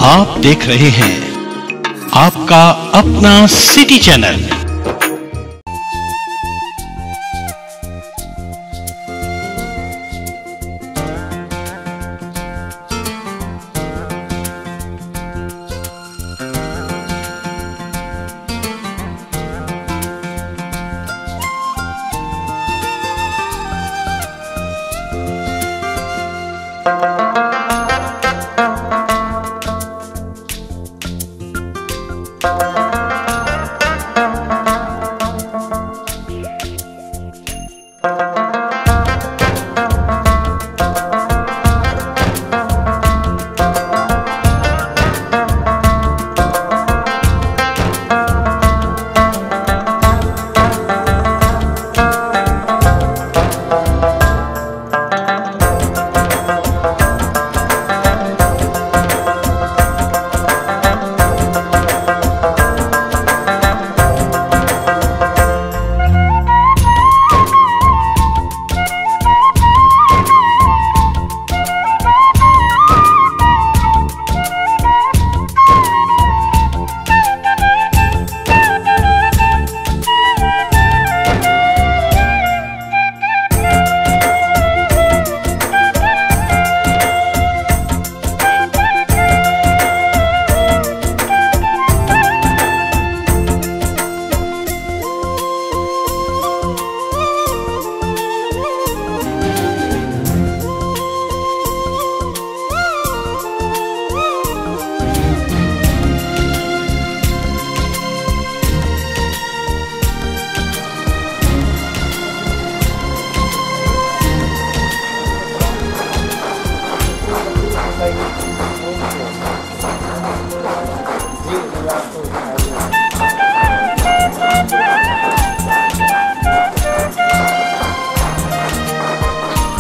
आप देख रहे हैं आपका अपना सिटी चैनल।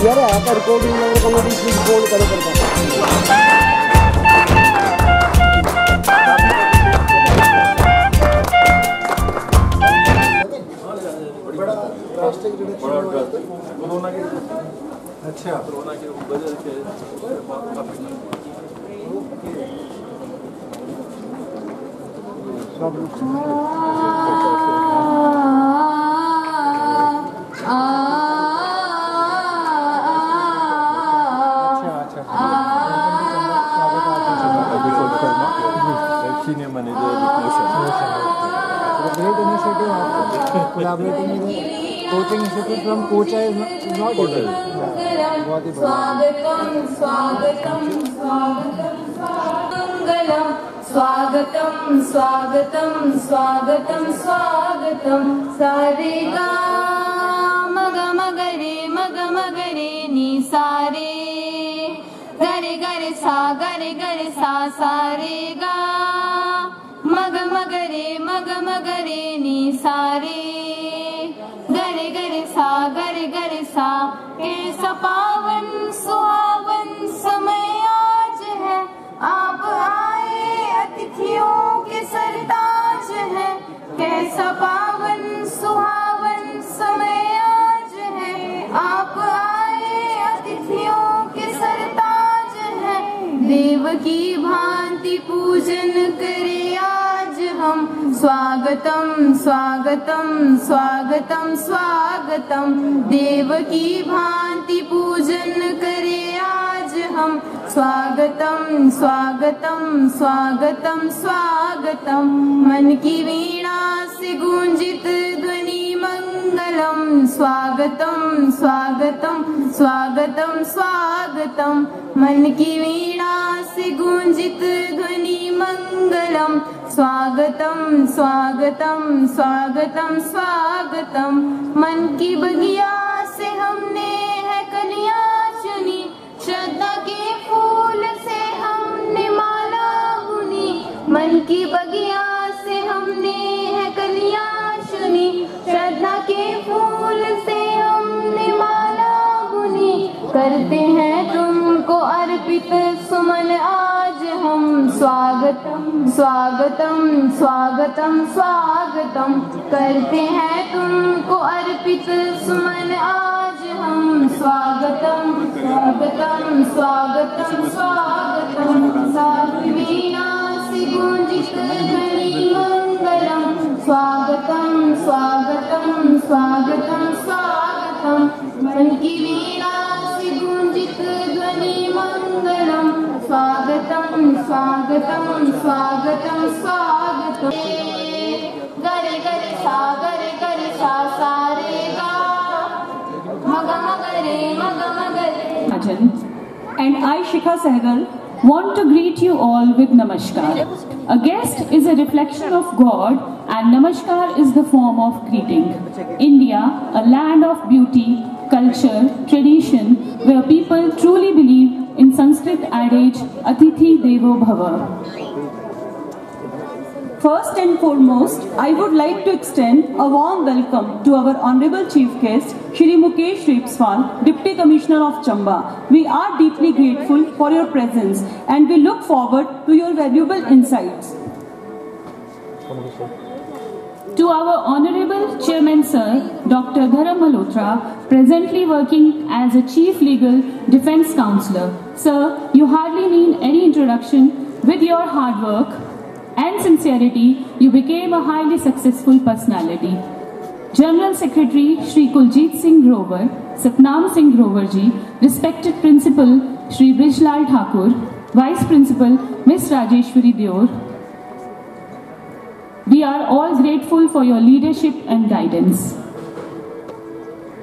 यार आप रिकॉर्डिंग में कमेटी प्लीज बोल करो करता अच्छा कोरोना की वजह से coaching institute from Kota is not बहुत ही स्वागतम स्वागतम स्वागतम स्वागतम स्वागतम स्वागतम सारे गा मग मगरे नी सारे गरे गरे सा सारे गा मग मगरे नी सारे गरे गरे सा कैसा पावन सुहावन समय आज है, आप आए अतिथियों के सरताज है। कैसा पावन सुहावन समय आज है, आप आए अतिथियों के सरताज है। देव की भांति पूजन करे आज हम, स्वागतम स्वागतम स्वागतम स्वागतम। देव की भांति पूजन करे आज हम, स्वागतम स्वागतम स्वागतम स्वागतम। मन की वीणा से गूंजित ध्वनि मंगलम, स्वागतम स्वागतम स्वागतम स्वागतम। मन की वीणा से गूंजित ध्वनि मंगलम, स्वागतम स्वागतम स्वागतम स्वागतम। मन की बगिया से हमने है कलियां चुनी, श्रद्धा के फूल से हमने माला बुनी। मन की बगिया से हमने है कलियां चुनी, श्रद्धा के फूल से हमने माला बुनी। करते हैं तुमको अर्पित सुमन आज हम, स्वागतम स्वागतम स्वागतम स्वागतम। करते हैं तुमको अर्पित सुमन आज हम, स्वागतम स्वागतम स्वागतं स्वागतं स्वागतं सावीणासि गुंजित ध्वनि मंगलम स्वागतं स्वागतं स्वागतं स्वागतं मन की वीणासि गुंजित ध्वनि मंगलम स्वागतं स्वागतं स्वागतं स्वागतं गरे गरे सा सा रे गा मग Magare and I, Shikha Sehgal, want to greet you all with Namaskar. A guest is a reflection of God and Namaskar is the form of greeting. India, a land of beauty, culture, tradition, where people truly believe in Sanskrit adage, Atithi Devo Bhava. First and foremost, I would like to extend a warm welcome to our Honorable Chief Guest, Shri Mukesh Repswal, Deputy Commissioner of Chamba. We are deeply grateful for your presence and we look forward to your valuable insights. To our Honorable Chairman Sir, Dr. Dharam Malhotra, presently working as a Chief Legal Defence Counsellor. Sir, you hardly need any introduction. With your hard work and sincerity, you became a highly successful personality. General Secretary Shri Kuljit Singh Grover, Satnam Singh Grover ji, respected Principal Shri Brijlal Thakur, Vice Principal Ms. Rajeshwari Deor, we are all grateful for your leadership and guidance.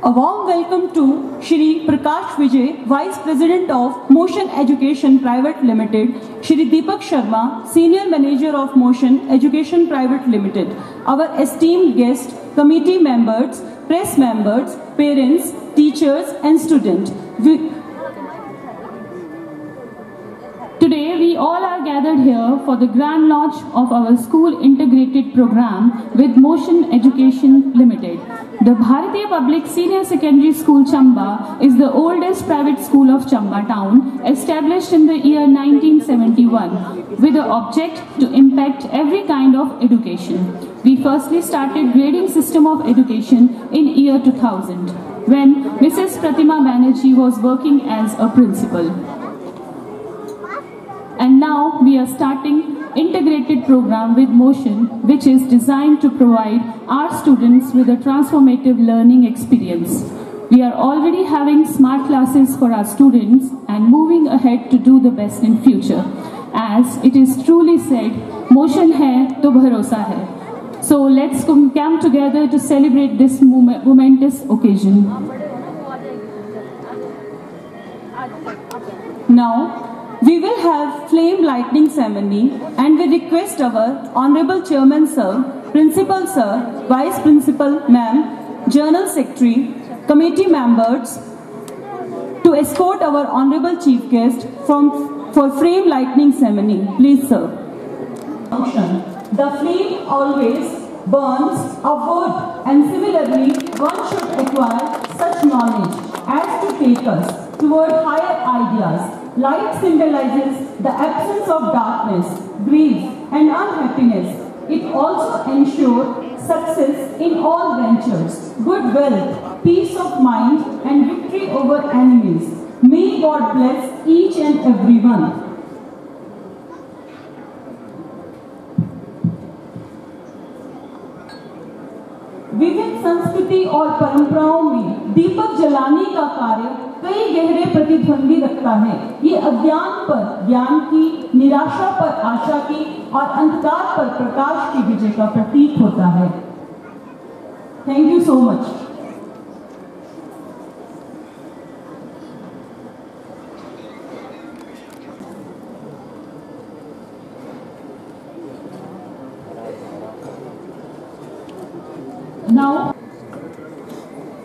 A warm welcome to Shri Prakash Vijay, Vice President of Motion Education Private Limited, Shri Deepak Sharma, Senior Manager of Motion Education Private Limited, our esteemed guests, committee members, press members, parents, teachers and students. Today we all are gathered here for the grand launch of our school integrated program with Motion Education Limited. The Bharatiya Public Senior Secondary School Chamba is the oldest private school of Chamba town, established in the year 1971 with the object to impact every kind of education. We firstly started grading system of education in year 2000 when Mrs. Pratima Banerjee was working as a principal. And now we are starting integrated program with Motion, which is designed to provide our students with a transformative learning experience. We are already having smart classes for our students and moving ahead to do the best in future. As it is truly said, motion hai to bharosa hai. So let's come together to celebrate this momentous occasion. Now, we will have flame lighting ceremony and we request our Honorable Chairman Sir, Principal Sir, Vice Principal Ma'am, General Secretary, Committee members to escort our Honorable Chief Guest for flame lighting ceremony. Please, sir. The flame always burns upward and similarly one should acquire such knowledge as to take us toward higher ideas. Light symbolizes the absence of darkness, grief and unhappiness. It also ensures success in all ventures, good wealth, peace of mind and victory over enemies. May God bless each and every one. विविध संस्कृति और परंपराओं में दीपक जलाने का कार्य कई गहरे प्रतिद्वंदी रखता है। ये अज्ञान पर ज्ञान की, निराशा पर आशा की और अंधकार पर प्रकाश की विजय का प्रतीक होता है। Thank you so much. Now,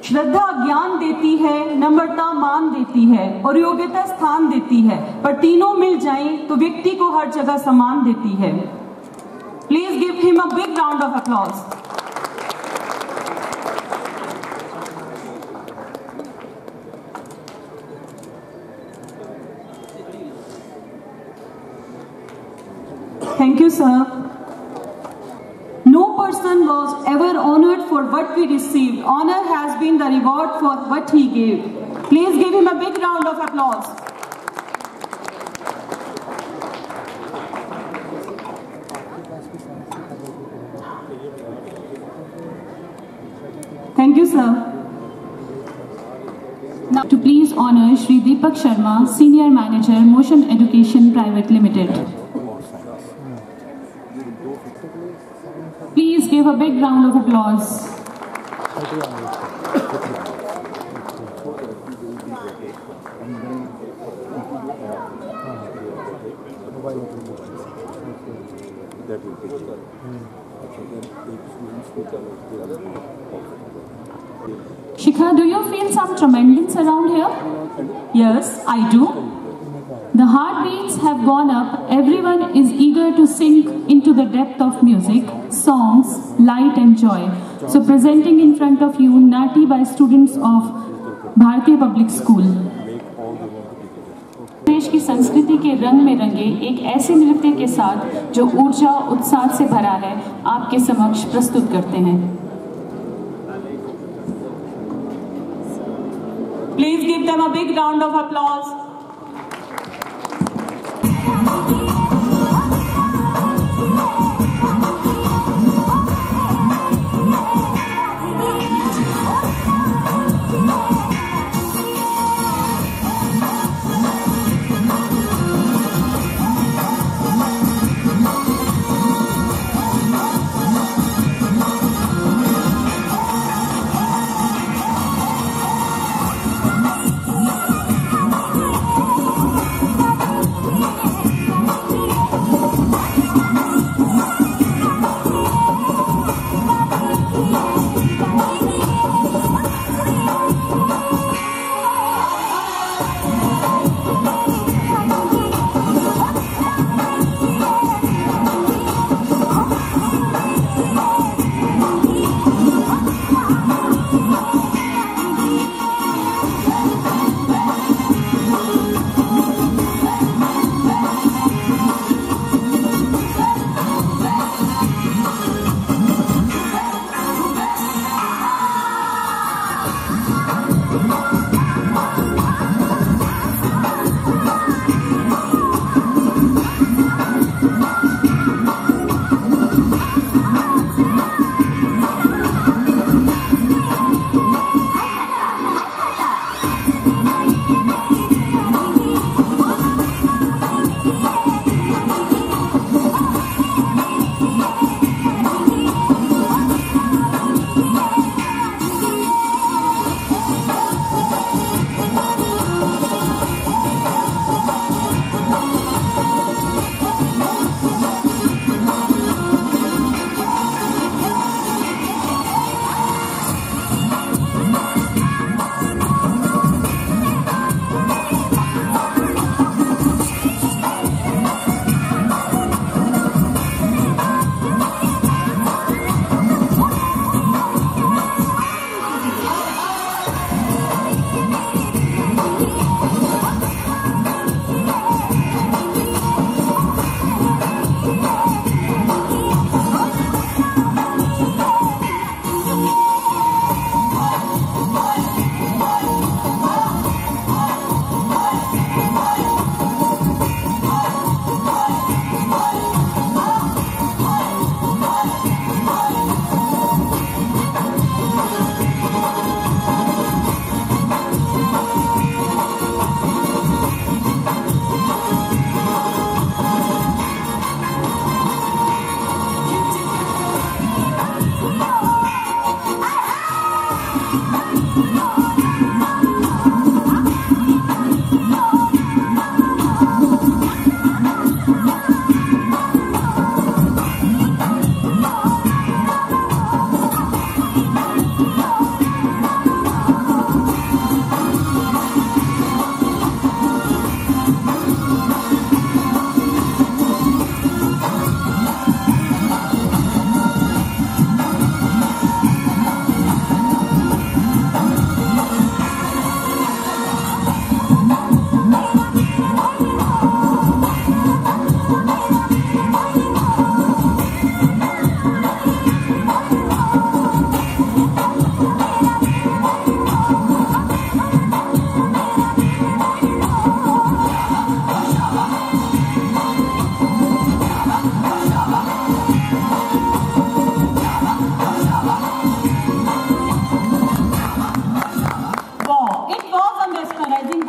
श्रद्धा ज्ञान देती है, नम्रता मान देती है और योग्यता स्थान देती है, पर तीनों मिल जाएं तो व्यक्ति को हर जगह सम्मान देती है। Please give him a big round of applause. Thank you sir. No person was ever honored for what we received. Honor has been the reward for what he gave. Please give him a big round of applause. Thank you, sir. Now to please honor Shri Deepak Sharma, Senior Manager, Motion Education Private Limited. Please give a big round of applause. Shikha, do you feel some tremendous around here? Yes, I do. The heartbeats have gone up. Everyone is eager to sink into the depth of music, songs, light and joy. So presenting in front of you Nati by students of Bharatiya Public School. देश की संस्कृति के रंग में रंगे एक ऐसे नृत्य के साथ जो ऊर्जा उत्साह से भरा है, आपके समक्ष प्रस्तुत करते हैं. Please give them a big round of applause.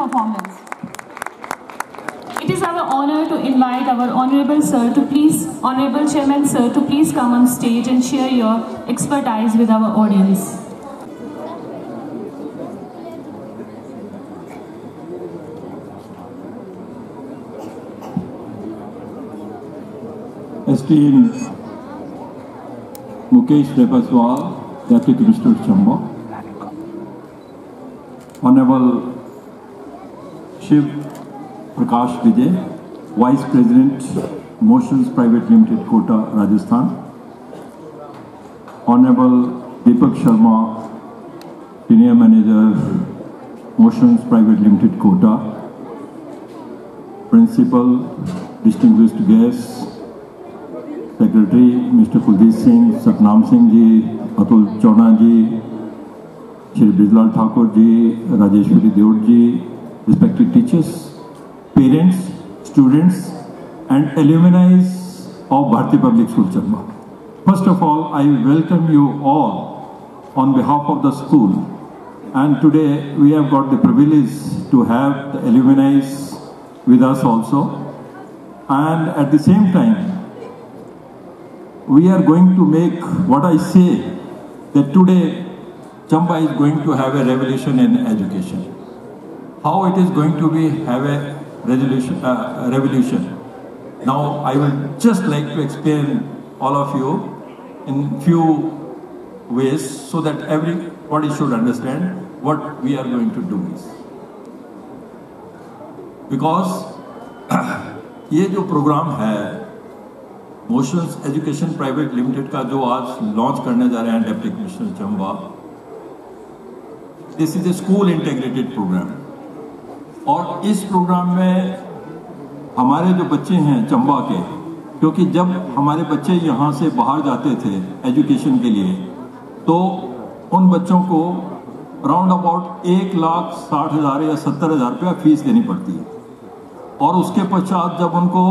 performance. It is our honor to invite our Honorable Chairman Sir to please come on stage and share your expertise with our audience. Esteemed Mukesh Rebaswal, Deputy Commissioner Chamba, Honorable Shiv Prakash Vijay, Vice President, Motions Private Limited, Kota, Rajasthan, Honorable Deepak Sharma, Senior Manager, Motions Private Limited, Kota, Principal, distinguished guests, Secretary Mr. Kuldeep Singh, Satnam Singh ji, Atul Chona ji, Shri Brijlal Thakur ji, Rajeshwari Deod ji, respected teachers, parents, students and alumni of Bharati Public School Chamba. First of all, I welcome you all on behalf of the school, and today we have got the privilege to have the alumni with us also, and at the same time we are going to make what I say, that today Chamba is going to have a revolution in education. How it is going to be have a revolution. Now I will just like to explain all of you in few ways so that everybody should understand what we are going to do is. Because ये जो programme है motions education private limited का जो आज launch करने जा रहे हैं deputy commissioner Chamba, this is a school integrated programme. और इस प्रोग्राम में हमारे जो बच्चे हैं चंबा के, क्योंकि जब हमारे बच्चे यहाँ से बाहर जाते थे एजुकेशन के लिए तो उन बच्चों को राउंड अबाउट 1,60,000 या 70,000 रुपया फीस देनी पड़ती है, और उसके पश्चात जब उनको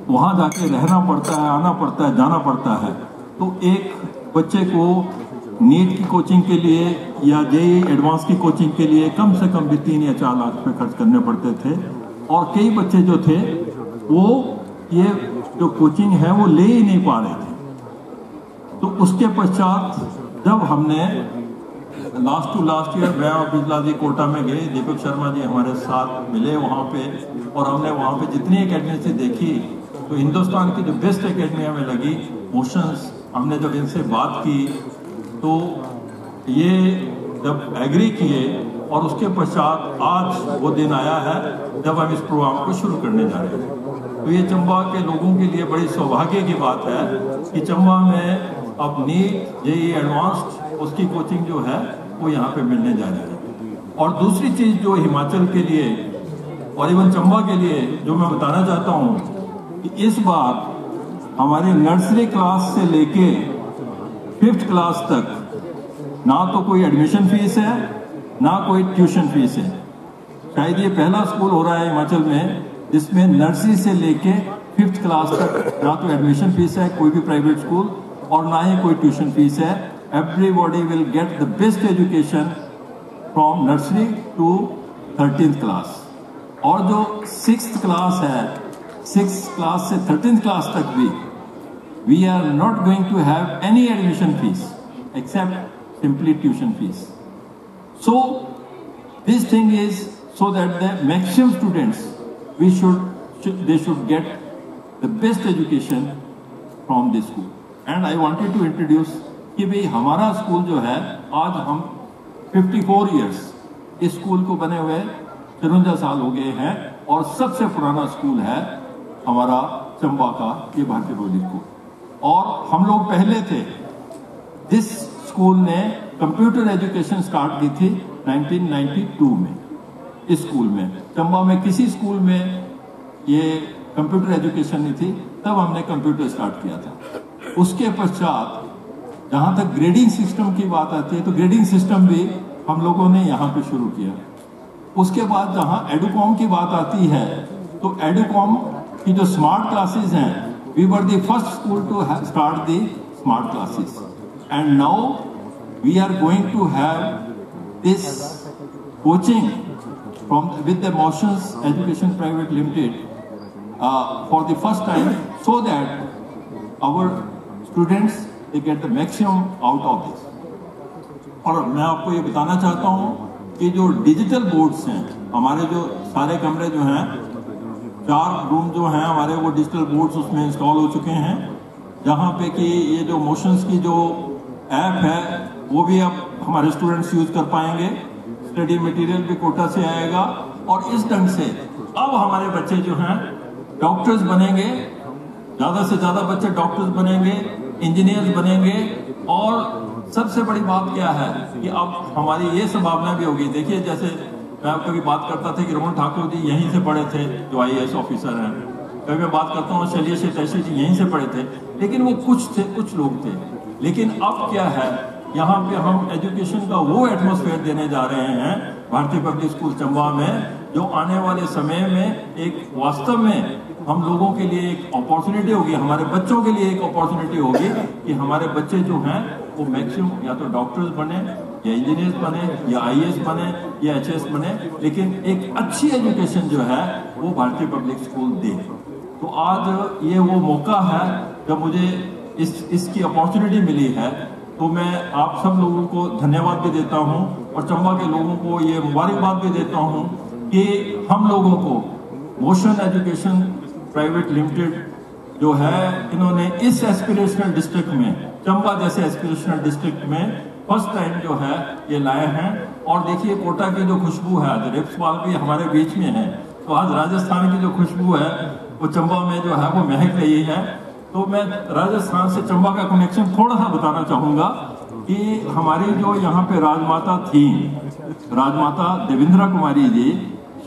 वहाँ जाके रहना पड़ता है, आना पड़ता है, जाना पड़ता है, तो एक बच्चे को नीट की कोचिंग के लिए या जेईई एडवांस की कोचिंग के लिए कम से कम भी 3 या 4 लाख रुपए खर्च करने पड़ते थे। और कई बच्चे जो थे वो ये जो कोचिंग है वो ले ही नहीं पा रहे थे। तो उसके पश्चात जब हमने लास्ट टू लास्ट ईयर मैं और बिजला जी कोटा में गए, दीपक शर्मा जी हमारे साथ मिले वहाँ पे, और हमने वहाँ पे जितनी एकेडमी से देखी तो हिंदुस्तान की जो बेस्ट एकेडमी हमें लगी मोशंस। हमने जब इनसे बात की तो ये जब एग्री किए, और उसके पश्चात आज वो दिन आया है जब हम इस प्रोग्राम को शुरू करने जा रहे हैं। तो ये चंबा के लोगों के लिए बड़ी सौभाग्य की बात है कि चंबा में अब नीट जेईई एडवांस्ड उसकी कोचिंग जो है वो यहाँ पे मिलने जा रही है। और दूसरी चीज़ जो हिमाचल के लिए और इवन चंबा के लिए जो मैं बताना चाहता हूँ कि इस बार हमारे नर्सरी क्लास से लेके 5th क्लास तक ना तो कोई एडमिशन फीस है ना कोई ट्यूशन फीस है। शायद ये पहला स्कूल हो रहा है हिमाचल में जिसमें नर्सरी से लेके 5th क्लास तक ना तो एडमिशन फीस है कोई भी प्राइवेट स्कूल, और ना ही कोई ट्यूशन फीस है। Everybody will get the best education from nursery to 13th class. और जो 6th क्लास है, 6th क्लास से 13th क्लास तक भी we are not going to have any admission fees except simply tuition fees. So this thing is so that the maximum students they should get the best education from this school. And I wanted to introduce कि भाई हमारा school जो है आज हम 54 years इस school को बने हुए 53 साल हो गए हैं, और सबसे पुराना स्कूल है हमारा चंबा का ये भारतीय पब्लिक स्कूल। और हम लोग पहले थे जिस स्कूल ने कंप्यूटर एजुकेशन स्टार्ट की थी 1992 में। इस स्कूल में चंबा में किसी स्कूल में ये कंप्यूटर एजुकेशन नहीं थी, तब हमने कंप्यूटर स्टार्ट किया था। उसके पश्चात जहाँ तक ग्रेडिंग सिस्टम की बात आती है तो ग्रेडिंग सिस्टम भी हम लोगों ने यहाँ पे शुरू किया। उसके बाद जहाँ एडुकॉम की बात आती है तो एडुकॉम की जो स्मार्ट क्लासेस हैं, we were the first school to start the smart classes, and now we are going to have this coaching with the Motions Education Private Limited for the first time, so that our students they get the maximum out of this. और मैं आपको ये बताना चाहता हूँ कि जो digital boards हैं, हमारे जो सारे कमरे जो हैं, 4 रूम जो हैं हमारे, वो डिजिटल बोर्ड्स उसमें इंस्टॉल हो चुके हैं, जहाँ पे कि ये जो मोशंस की जो ऐप है वो भी अब हमारे स्टूडेंट्स यूज कर पाएंगे। स्टडी मटेरियल भी कोटा से आएगा और इस ढंग से अब हमारे बच्चे जो हैं डॉक्टर्स बनेंगे, ज्यादा से ज्यादा बच्चे डॉक्टर्स बनेंगे, इंजीनियर्स बनेंगे। और सबसे बड़ी बात क्या है कि अब हमारी ये संभावना भी होगी। देखिए, जैसे मैं कभी बात करता था कि रमन ठाकुर जी यहीं से पढ़े थे, जो IAS ऑफिसर हैं, कभी मैं बात करता हूँ शैलेश शेट्टी जी यहीं से पढ़े थे, लेकिन वो कुछ लोग थे। लेकिन अब क्या है, यहाँ पे हम एजुकेशन का वो एटमॉस्फेयर देने जा रहे हैं भारतीय पब्लिक स्कूल चंबा में, जो आने वाले समय में एक वास्तव में हम लोगों के लिए एक अपॉर्चुनिटी होगी, हमारे बच्चों के लिए एक अपॉर्चुनिटी होगी कि हमारे बच्चे जो हैं वो मैक्सिमम या तो डॉक्टर्स बने या इंजीनियर्स बने या IAS बने या HS बने, लेकिन एक अच्छी एजुकेशन जो है वो भारतीय पब्लिक स्कूल दे। तो आज ये वो मौका है जब मुझे इसकी अपॉर्चुनिटी मिली है, तो मैं आप सब लोगों को धन्यवाद भी देता हूं और चंबा के लोगों को ये मुबारकबाद भी देता हूं कि हम लोगों को मोशन एजुकेशन प्राइवेट लिमिटेड जो है, इन्होंने इस एस्पिरेशनल डिस्ट्रिक्ट में, चंबा जैसे एस्पिरेशनल डिस्ट्रिक्ट में फर्स्ट टाइम जो है ये लाए हैं। और देखिए कोटा की जो खुशबू है, आज रेप्सपाल भी हमारे बीच में है, तो आज राजस्थान की जो खुशबू है वो चंबा में जो है वो महक रही है। तो मैं राजस्थान से चंबा का कनेक्शन थोड़ा सा बताना चाहूंगा कि हमारी जो यहाँ पे राजमाता थी, राजमाता Devendra Kumari ji,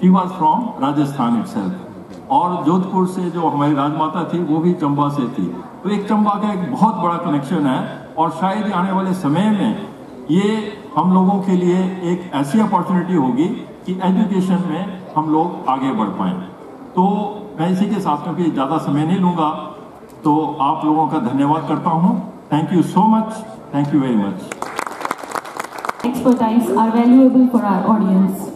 she was from Rajasthan itself, और जोधपुर से जो हमारी राजमाता थी वो भी चंबा से थी। तो एक चंबा का एक बहुत बड़ा कनेक्शन है और शायद आने वाले समय में ये हम लोगों के लिए एक ऐसी अपॉर्चुनिटी होगी कि एजुकेशन में हम लोग आगे बढ़ पाएं। तो मैं इसी के साथ, क्योंकि ज़्यादा समय नहीं लूँगा, तो आप लोगों का धन्यवाद करता हूँ। Thank you so much, thank you very much. Expertise are valuable for our audience.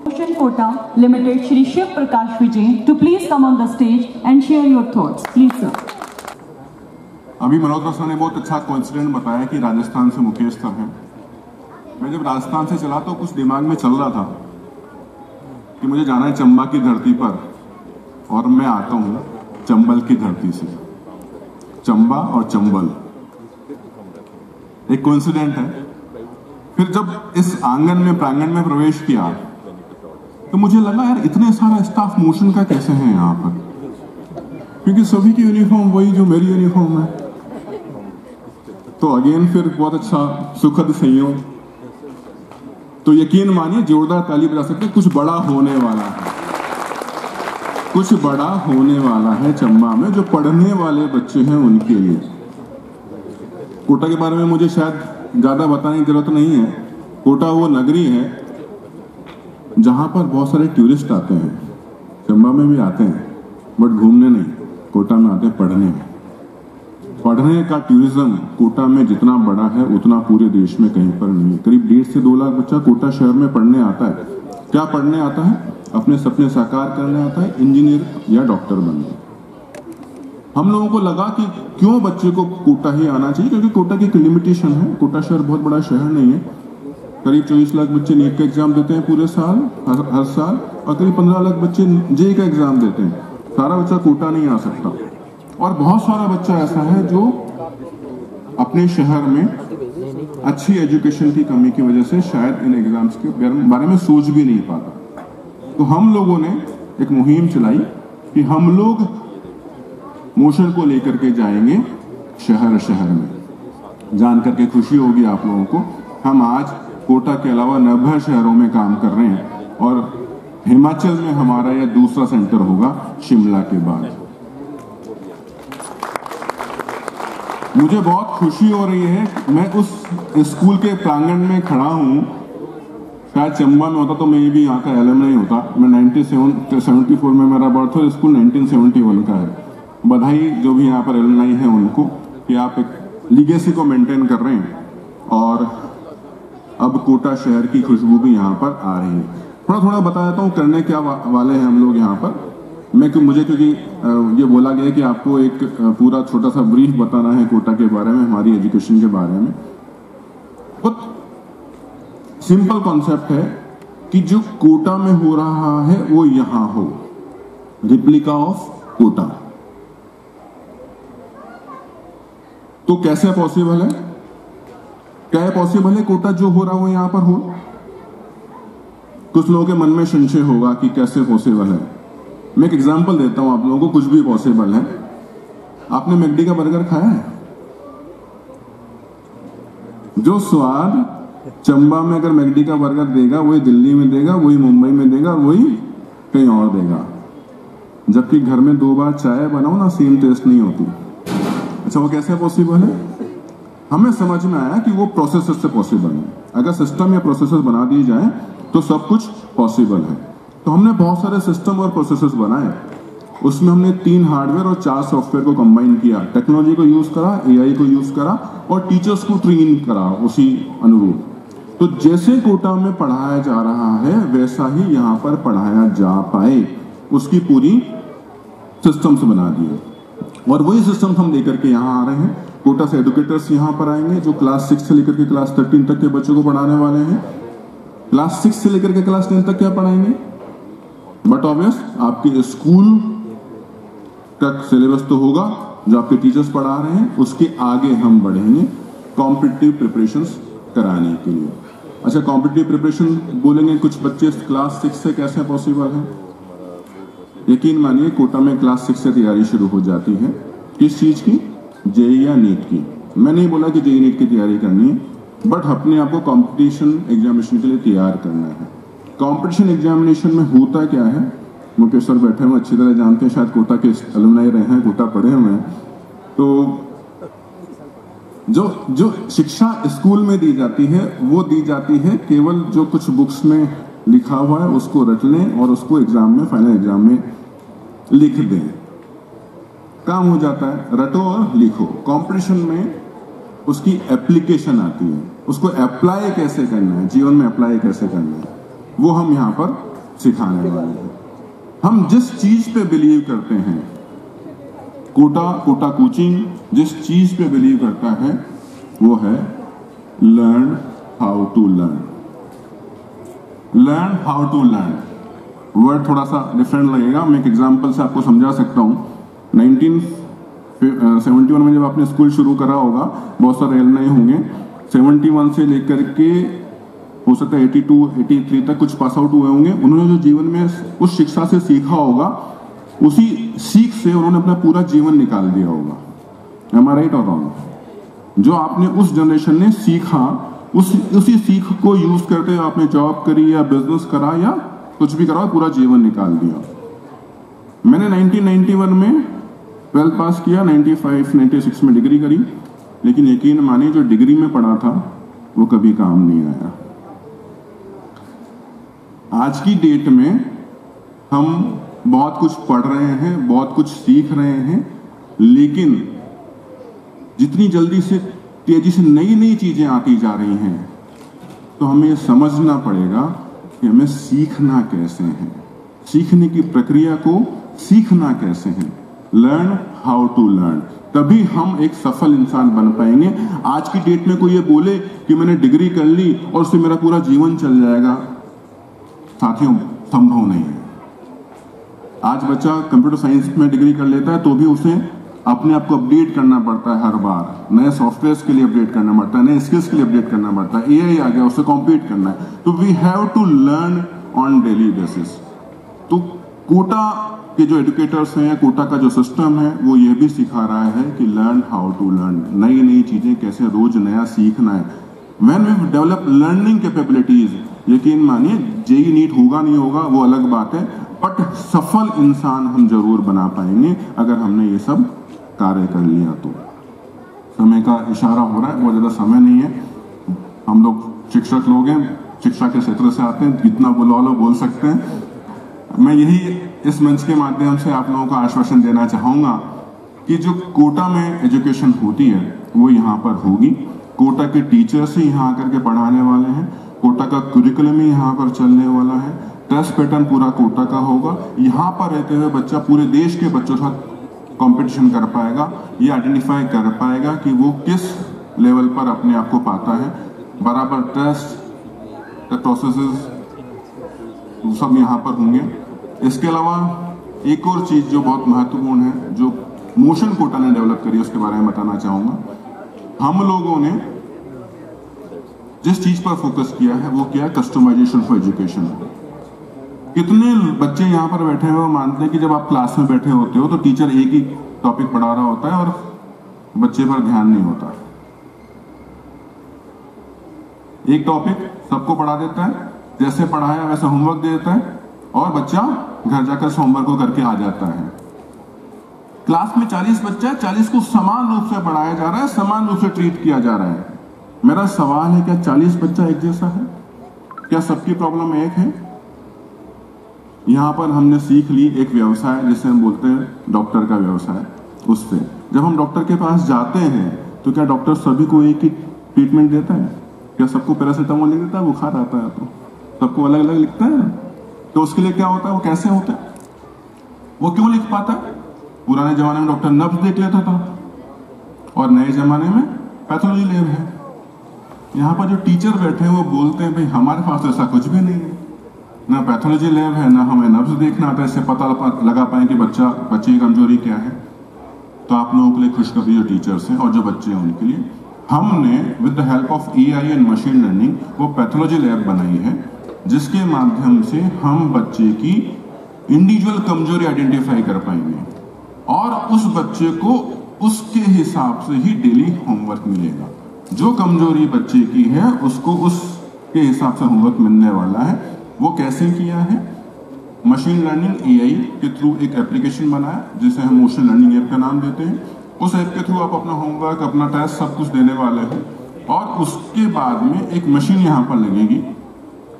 Motion Kota Limited, Shri Shiv Prakash Vijay, to please come on the stage and share your thoughts. Please, sir. अभी Malhotra sir ने बहुत अच्छा coincident बताया कि राजस्थान से Mukesh sir हैं। मैं जब राजस्थान से चला तो कुछ दिमाग में चल रहा था कि मुझे जाना है चंबा की धरती पर, और मैं आता हूँ चंबल की धरती से। चंबा और चंबल एक कोइंसिडेंट है। फिर जब इस आंगन में, प्रांगण में प्रवेश किया तो मुझे लगा यार इतने सारा स्टाफ मोशन का कैसे है यहाँ पर, क्योंकि सभी की यूनिफॉर्म वही जो मेरी यूनिफॉर्म है। तो अगेन फिर बहुत अच्छा सुखद संयोग। तो यकीन मानिए, जोरदार ताली बजा सकते, कुछ बड़ा होने वाला है, कुछ बड़ा होने वाला है चंबा में, जो पढ़ने वाले बच्चे हैं उनके लिए। कोटा के बारे में मुझे शायद ज्यादा बताने की जरूरत नहीं है। कोटा वो नगरी है जहां पर बहुत सारे टूरिस्ट आते हैं, चंबा में भी आते हैं, बट घूमने नहीं, कोटा में आते हैं पढ़ने। पढ़ने का टूरिज्म कोटा में जितना बड़ा है उतना पूरे देश में कहीं पर नहीं है। करीब 1.5 से 2 लाख बच्चा कोटा शहर में पढ़ने आता है। क्या पढ़ने आता है? अपने सपने साकार करने आता है, इंजीनियर या डॉक्टर बनने। हम लोगों को लगा कि क्यों बच्चे को कोटा ही आना चाहिए, क्योंकि कोटा की एक लिमिटेशन है। कोटा शहर बहुत बड़ा शहर नहीं है। करीब 24 लाख बच्चे नीट का एग्जाम देते हैं पूरे साल, हर साल, और करीब 15 लाख बच्चे जेईई का एग्जाम देते हैं। सारा बच्चा कोटा नहीं आ सकता, और बहुत सारा बच्चा ऐसा है जो अपने शहर में अच्छी एजुकेशन की कमी की वजह से शायद इन एग्जाम्स के बारे में सोच भी नहीं पाता। तो हम लोगों ने एक मुहिम चलाई कि हम लोग मोशन को लेकर के जाएंगे शहर शहर में। जान करके खुशी होगी आप लोगों को, हम आज कोटा के अलावा 90 शहरों में काम कर रहे हैं, और हिमाचल में हमारा यह दूसरा सेंटर होगा शिमला के बाद। मुझे बहुत खुशी हो रही है। मैं उस स्कूल के प्रांगण में खड़ा हूँ। शायद चंबा में होता तो मैं भी यहाँ का एलुमनी होता। मैं 1974 में मेरा बर्थ, और स्कूल 1971 का है। बधाई जो भी यहाँ पर एलुमनी है उनको कि आप एक लीगेसी को मेंटेन कर रहे हैं, और अब कोटा शहर की खुशबू भी यहाँ पर आ रही है। थोड़ा थोड़ा बता देता हूँ करने क्या वाले हैं हम लोग यहाँ पर। मुझे क्योंकि ये बोला गया कि आपको एक पूरा छोटा सा ब्रीफ बताना है कोटा के बारे में, हमारी एजुकेशन के बारे में। बहुत सिंपल कॉन्सेप्ट है कि जो कोटा में हो रहा है वो यहां हो, रिप्लिका ऑफ कोटा। तो कैसे पॉसिबल है? क्या है पॉसिबल है कोटा जो हो रहा है वो यहां पर हो? कुछ लोगों के मन में संशय होगा कि कैसे पॉसिबल है। मैं एक एग्जांपल देता हूं आप लोगों को, कुछ भी पॉसिबल है। आपने मैकडी का बर्गर खाया है? जो स्वाद चंबा में अगर मैकडी का बर्गर देगा वही दिल्ली में देगा, वही मुंबई में देगा, वही कहीं और देगा। जबकि घर में 2 बार चाय बनाओ ना, सेम टेस्ट नहीं होती। अच्छा, वो कैसे पॉसिबल है? हमें समझ में आया कि वो प्रोसेसर से पॉसिबल है। अगर सिस्टम या प्रोसेसर बना दिए जाए तो सब कुछ पॉसिबल है। तो हमने बहुत सारे सिस्टम और प्रोसेसर्स बनाए। उसमें हमने 3 हार्डवेयर और 4 सॉफ्टवेयर को कंबाइन किया, टेक्नोलॉजी को यूज करा, एआई को यूज करा और टीचर्स को ट्रेन करा उसी अनुरूप। तो जैसे कोटा में पढ़ाया जा रहा है वैसा ही यहाँ पर पढ़ाया जा पाए, उसकी पूरी सिस्टम्स बना दिए। और वही सिस्टम्स हम लेकर के यहाँ आ रहे हैं। कोटा से एडुकेटर्स यहाँ पर आएंगे जो क्लास 6 से लेकर के क्लास 13 तक के बच्चों को पढ़ाने वाले हैं। क्लास 6 से लेकर के क्लास 10 तक क्या पढ़ाएंगे? बट ऑब्वियस आपके स्कूल तक सिलेबस तो होगा जो आपके टीचर्स पढ़ा रहे हैं, उसके आगे हम बढ़ेंगे कॉम्पिटिटिव प्रिपरेशंस कराने के लिए। अच्छा, कॉम्पिटिटिव प्रिपरेशन बोलेंगे कुछ बच्चे क्लास 6 से कैसे पॉसिबल है? यकीन मानिए कोटा में क्लास 6 से तैयारी शुरू हो जाती है। किस चीज की? जेई या नीट की। मैं नहीं बोला कि जेई नीट की तैयारी करनी है, बट अपने आप को कॉम्पिटिशन एग्जामिनेशन के लिए तैयार करना है। कॉम्पिटिशन एग्जामिनेशन में होता क्या है, मुकेश सर बैठे हुए अच्छी तरह जानते हैं, शायद कोटा के अलुमनाई रहे हैं, कोटा पढ़े हुए हैं। तो जो शिक्षा स्कूल में दी जाती है वो दी जाती है केवल जो कुछ बुक्स में लिखा हुआ है उसको रट लें और उसको एग्जाम में, फाइनल एग्जाम में लिख दें, काम हो जाता है। रटो और लिखो। कंपटीशन में उसकी एप्लीकेशन आती है, उसको अप्लाई कैसे करना है, जीवन में अप्लाई कैसे करना है, वो हम यहाँ पर सिखाने वाले हैं। हम जिस चीज पे बिलीव करते हैं, कोटा कोचिंग जिस चीज पे बिलीव करता है वो है learn how to learn. Learn how to learn word थोड़ा सा डिफरेंट लगेगा, मैं एक एग्जांपल से आपको समझा सकता हूँ। 1971 में जब आपने स्कूल शुरू करा होगा, बहुत सारे एलुमनाई होंगे, 71 से लेकर के हो सकता है 82, 83 तक कुछ पास आउट हुए होंगे। उन्होंने जो जीवन में उस शिक्षा से सीखा होगा, उसी सीख से उन्होंने अपना पूरा जीवन निकाल दिया होगा। Am I right or wrong? जो आपने उस जनरेशन ने सीखा, उसी सीख को यूज करते हुए आपने जॉब करी या बिजनेस करा या कुछ भी करा, पूरा जीवन निकाल दिया। मैंने 1991 में 12th पास किया, 95, 96 में डिग्री करी, लेकिन यकीन मानिए जो डिग्री में पढ़ा था वो कभी काम नहीं आया। आज की डेट में हम बहुत कुछ पढ़ रहे हैं, बहुत कुछ सीख रहे हैं, लेकिन जितनी जल्दी से, तेजी से नई नई चीजें आती जा रही हैं, तो हमें समझना पड़ेगा कि हमें सीखना कैसे है, सीखने की प्रक्रिया को सीखना कैसे है। लर्न हाउ टू लर्न, तभी हम एक सफल इंसान बन पाएंगे। आज की डेट में कोई ये बोले कि मैंने डिग्री कर ली और उससे मेरा पूरा जीवन चल जाएगा, साथियों संभव नहीं है। आज बच्चा कंप्यूटर साइंस में डिग्री कर लेता है तो भी उसे अपने आप को अपडेट करना पड़ता है, हर बार नए सॉफ्टवेयर के लिए अपडेट करना पड़ता है, नए स्किल्स के लिए अपडेट करना पड़ता है। एआई आ गया, उससे कॉम्पीट करना है, तो we have to learn on daily basis. तो कोटा के जो एडुकेटर्स हैं, कोटा का जो सिस्टम है, वो ये भी सिखा रहा है कि लर्न हाउ टू लर्न, नई नई चीजें कैसे रोज नया सीखना है। When we develop learning capabilities, यकीन मानिए जेई नीट होगा नहीं होगा वो अलग बात है, बट सफल इंसान हम जरूर बना पाएंगे अगर हमने ये सब कार्य कर लिया। तो समय का इशारा हो रहा है, बहुत ज्यादा समय नहीं है। हम लोग शिक्षक लोग हैं, शिक्षा के क्षेत्र से आते हैं, जितना बोलो बोल सकते हैं। मैं यही इस मंच के माध्यम से आप लोगों को आश्वासन देना चाहूंगा कि जो कोटा में एजुकेशन होती है वो यहाँ पर होगी। कोटा के टीचर्स ही यहाँ आकर के पढ़ाने वाले हैं, कोटा का करिकुलम ही यहाँ पर चलने वाला है। टेस्ट पैटर्न पूरा कोटा का होगा। यहाँ पर रहते हुए बच्चा पूरे देश के बच्चों के साथ कंपटीशन कर पाएगा, ये आइडेंटिफाई कर पाएगा कि वो किस लेवल पर अपने आप को पाता है। बराबर टेस्ट प्रोसेसेस सब यहाँ पर होंगे। इसके अलावा एक और चीज जो बहुत महत्वपूर्ण है, जो मोशन कोटा ने डेवलप करी, उसके बारे में बताना चाहूंगा। हम लोगों ने जिस चीज पर फोकस किया है वो क्या है, कस्टमाइजेशन फॉर एजुकेशन। कितने बच्चे यहाँ पर बैठे हुए मानते हैं कि जब आप क्लास में बैठे होते हो तो टीचर एक ही टॉपिक पढ़ा रहा होता है और बच्चे पर ध्यान नहीं होता। एक टॉपिक सबको पढ़ा देता है, जैसे पढ़ाया वैसे होमवर्क दे देता है और बच्चा घर जाकर होमवर्क को करके आ जाता है। क्लास में 40 बच्चा है, 40 को समान रूप से पढ़ाया जा रहा है, समान रूप से ट्रीट किया जा रहा है। मेरा सवाल है, क्या 40 बच्चा एक जैसा है? क्या सबकी प्रॉब्लम एक है? यहां पर हमने सीख ली एक व्यवसाय जिसे हम बोलते हैं डॉक्टर का व्यवसाय। उससे जब हम डॉक्टर के पास जाते हैं तो क्या डॉक्टर सभी को एक ही ट्रीटमेंट देता है? क्या सबको पैरासीटामोल लिख देता है? बुखार आता है तो सबको अलग अलग लिखता है ना? तो उसके लिए क्या होता है, वो कैसे होता है, वो क्यों लिख पाता है? पुराने जमाने में डॉक्टर नब्ज देख लेता था और नए जमाने में पैथोलॉजी लैब है। यहाँ पर जो टीचर बैठे हैं वो बोलते हैं भाई हमारे पास ऐसा कुछ भी नहीं है, ना पैथोलॉजी लैब है, ना हमें नब्ज देखना आता है, इससे पता लगा पाए कि बच्चे की कमजोरी क्या है। तो आप लोगों के लिए खुशखबरी जो टीचर्स हैं और जो बच्चे हैं उनके लिए हमने with the help of AI and machine learning वो पैथोलॉजी लैब बनाई है, जिसके माध्यम से हम बच्चे की इंडिविजुअल कमजोरी आइडेंटिफाई कर पाएंगे और उस बच्चे को उसके हिसाब से ही डेली होमवर्क मिलेगा। जो कमजोरी बच्चे की है उसको उसके हिसाब से होमवर्क मिलने वाला है। वो कैसे किया है? मशीन लर्निंग AI के थ्रू एक एप्लीकेशन बनाया जिसे हम मोशन लर्निंग ऐप का नाम देते हैं। उस ऐप के थ्रू आप अपना होमवर्क, अपना टेस्ट सब कुछ देने वाले हैं और उसके बाद में एक मशीन यहाँ पर लगेगी।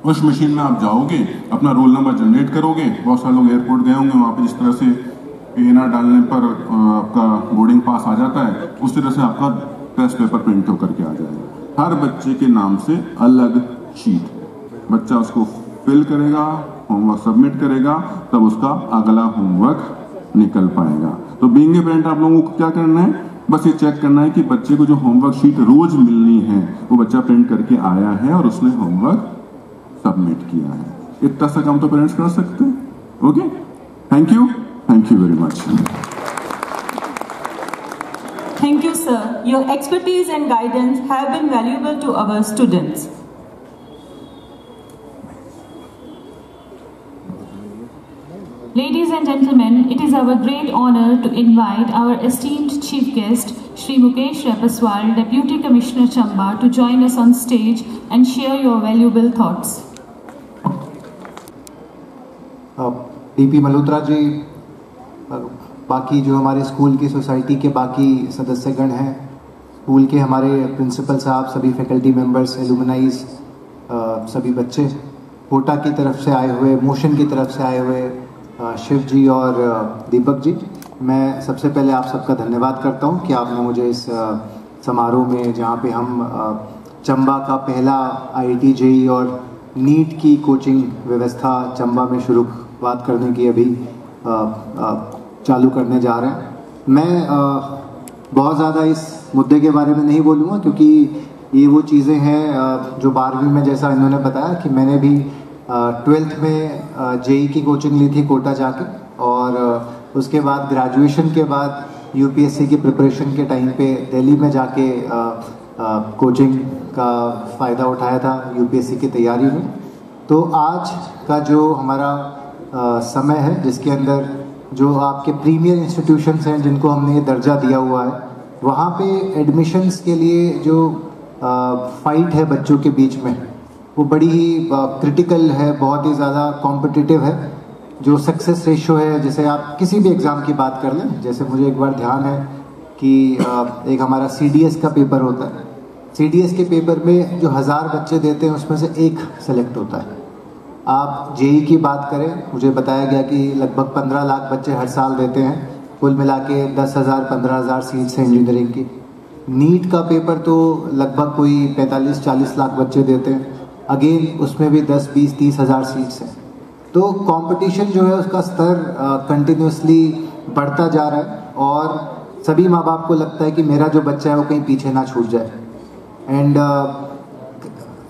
उस मशीन में आप जाओगे, अपना रोल नंबर जनरेट करोगे। बहुत सारे लोग एयरपोर्ट गए होंगे, वहाँ पे जिस तरह से PNR डालने पर आपका बोर्डिंग पास आ जाता है, उस तरह से आपका टेस्ट पेपर प्रिंट होकर के आ जाएगा। हर बच्चे के नाम से अलग शीट, बच्चा उसको फिल करेगा, होमवर्क सबमिट करेगा, तब उसका अगला होमवर्क निकल पाएगा। तो बीइंग ए पेरेंट आप लोगों को क्या करना है, बस ये चेक करना है कि बच्चे को जो होमवर्क शीट रोज मिलनी है वो बच्चा प्रिंट करके आया है और उसने होमवर्क सबमिट किया है। इतना सा काम तो पेरेंट्स कर सकते हैं। Okay, thank you very much. Thank you, sir. Your expertise and guidance have been valuable to our students. Ladies and gentlemen, it is our great honor to invite our esteemed chief guest, Shri Mukesh Repaswal, Deputy Commissioner Chamba, to join us on stage and share your valuable thoughts. DP Malhotra ji, बाकी जो हमारे school की society के बाकी सदस्यगण हैं, school के हमारे principal साहब, सभी फैकल्टी मेंबर्स, एलुमनाइज, सभी बच्चे, कोटा की तरफ से आए हुए, मोशन की तरफ से आए हुए शिव जी और दीपक जी, मैं सबसे पहले आप सबका धन्यवाद करता हूं कि आपने मुझे इस समारोह में, जहां पे हम चंबा का पहला IIT JEE और नीट की कोचिंग व्यवस्था चंबा में शुरुआत करने की अभी चालू करने जा रहे हैं। मैं बहुत ज़्यादा इस मुद्दे के बारे में नहीं बोलूँगा क्योंकि ये वो चीज़ें हैं जो 12वीं में, जैसा इन्होंने बताया कि मैंने भी 12th में JEE की कोचिंग ली थी कोटा जाके, और उसके बाद ग्रेजुएशन के बाद UPSC की प्रिपरेशन के टाइम पे दिल्ली में जाके कोचिंग का फ़ायदा उठाया था UPSC की तैयारी में। तो आज का जो हमारा समय है, जिसके अंदर जो आपके प्रीमियर इंस्टीट्यूशंस हैं जिनको हमने ये दर्जा दिया हुआ है, वहाँ पे एडमिशन्स के लिए जो फाइट है बच्चों के बीच में, वो बड़ी ही क्रिटिकल है, बहुत ही ज़्यादा कॉम्पिटिटिव है। जो सक्सेस रेशो है, जैसे आप किसी भी एग्ज़ाम की बात कर लें, जैसे मुझे एक बार ध्यान है कि एक हमारा CDS का पेपर होता है, CDS के पेपर में जो 1000 बच्चे देते हैं उसमें से एक सेलेक्ट होता है। आप JEE की बात करें, मुझे बताया गया कि लगभग 15 लाख बच्चे हर साल देते हैं, कुल मिला के 10,000 15,000 सीट्स हैं इंजीनियरिंग की। नीट का पेपर तो लगभग कोई 45-40 लाख बच्चे देते हैं, अगेन उसमें भी 10, 20, 30 हज़ार सीट्स हैं। तो कंपटीशन जो है उसका स्तर कंटिन्यूसली बढ़ता जा रहा है और सभी माँ बाप को लगता है कि मेरा जो बच्चा है वो कहीं पीछे ना छूट जाए। एंड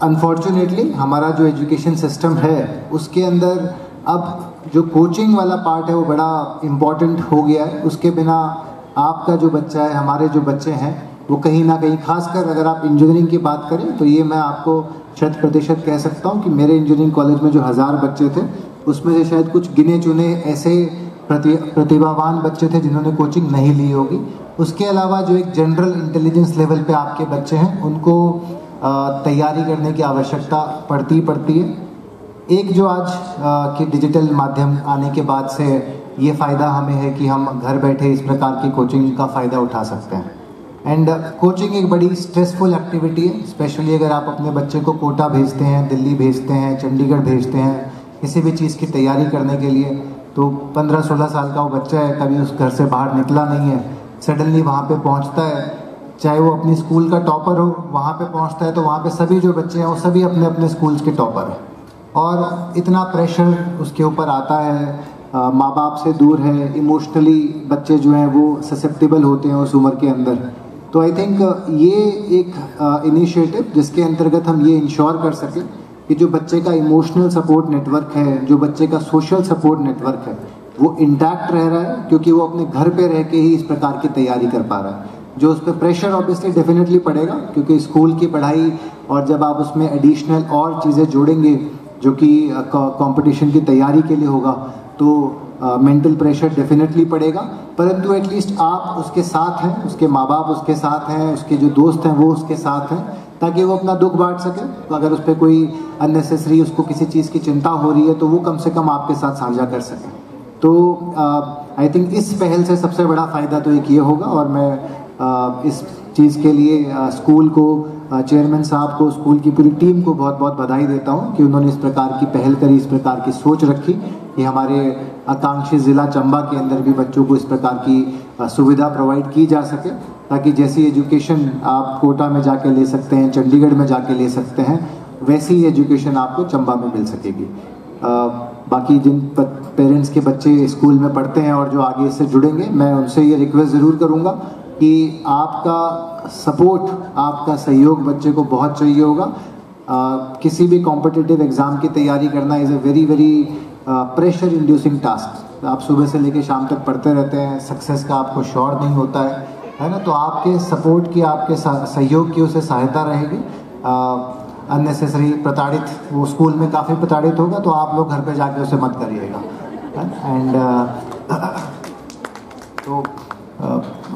अनफॉर्चुनेटली हमारा जो एजुकेशन सिस्टम है उसके अंदर अब जो कोचिंग वाला पार्ट है वो बड़ा इम्पॉर्टेंट हो गया है। उसके बिना आपका जो बच्चा है, हमारे जो बच्चे हैं, वो कहीं ना कहीं, खासकर अगर आप इंजीनियरिंग की बात करें तो ये मैं आपको 100% कह सकता हूँ कि मेरे इंजीनियरिंग कॉलेज में जो 1000 बच्चे थे उसमें से शायद कुछ गिने चुने ऐसे प्रतिभावान बच्चे थे जिन्होंने कोचिंग नहीं ली होगी। उसके अलावा जो एक जनरल इंटेलिजेंस लेवल पे आपके बच्चे हैं उनको तैयारी करने की आवश्यकता पड़ती है। एक जो आज के डिजिटल माध्यम आने के बाद से ये फ़ायदा हमें है कि हम घर बैठे इस प्रकार की कोचिंग का फ़ायदा उठा सकते हैं। एंड कोचिंग एक बड़ी स्ट्रेसफुल एक्टिविटी है, स्पेशली अगर आप अपने बच्चे को कोटा भेजते हैं, दिल्ली भेजते हैं, चंडीगढ़ भेजते हैं किसी भी चीज़ की तैयारी करने के लिए। तो 15-16 साल का वो बच्चा है, कभी उस घर से बाहर निकला नहीं है, सडनली वहाँ पे पहुँचता है, चाहे वो अपनी स्कूल का टॉपर हो, वहाँ पे पहुँचता है तो वहाँ पे सभी जो बच्चे हैं वो सभी अपने अपने स्कूल्स के टॉपर हैं और इतना प्रेशर उसके ऊपर आता है, माँ बाप से दूर है, इमोशनली बच्चे जो हैं वो ससेप्टेबल होते हैं उस उम्र के अंदर। तो आई थिंक ये एक इनिशिएटिव जिसके अंतर्गत हम ये इंश्योर कर सकें कि जो बच्चे का इमोशनल सपोर्ट नेटवर्क है, जो बच्चे का सोशल सपोर्ट नेटवर्क है, वो इंटैक्ट रह रहा है, क्योंकि वो अपने घर पे रह के ही इस प्रकार की तैयारी कर पा रहा है। जो उस पर प्रेशर ऑब्वियसली डेफिनेटली पड़ेगा, क्योंकि स्कूल की पढ़ाई और जब आप उसमें एडिशनल और चीज़ें जोड़ेंगे जो कि कंपटीशन की तैयारी के लिए होगा, तो मेंटल प्रेशर डेफिनेटली पड़ेगा। परंतु एटलीस्ट आप उसके साथ हैं, उसके माँ बाप उसके साथ हैं, उसके जो दोस्त हैं वो उसके साथ हैं, ताकि वो अपना दुख बांट सके। तो अगर उस पर कोई अननेसेसरी उसको किसी चीज़ की चिंता हो रही है तो वो कम से कम आपके साथ साझा कर सकें। तो आई थिंक इस पहल से सबसे बड़ा फ़ायदा तो एक ये होगा। और मैं इस चीज़ के लिए स्कूल को, चेयरमैन साहब को, स्कूल की पूरी टीम को बहुत बहुत बधाई देता हूँ कि उन्होंने इस प्रकार की पहल करी, इस प्रकार की सोच रखी कि हमारे आकांक्षी ज़िला चंबा के अंदर भी बच्चों को इस प्रकार की सुविधा प्रोवाइड की जा सके, ताकि जैसी एजुकेशन आप कोटा में जाके ले सकते हैं, चंडीगढ़ में जाके ले सकते हैं, वैसी ही एजुकेशन आपको चंबा में मिल सकेगी। बाकी जिन पेरेंट्स के बच्चे स्कूल में पढ़ते हैं और जो आगे इससे जुड़ेंगे, मैं उनसे ये रिक्वेस्ट ज़रूर करूँगा कि आपका सपोर्ट, आपका सहयोग बच्चे को बहुत चाहिए होगा। किसी भी कॉम्पिटिटिव एग्ज़ाम की तैयारी करना is a very pressure inducing task. आप सुबह से लेकर शाम तक पढ़ते रहते हैं, सक्सेस का आपको श्योर नहीं होता है ना। तो आपके सपोर्ट की, आपके सहयोग की उसे सहायता रहेगी। अननेसेसरी प्रताड़ित, वो स्कूल में काफ़ी प्रताड़ित होगा, तो आप लोग घर पे जाके उसे मत करिएगा। एंड तो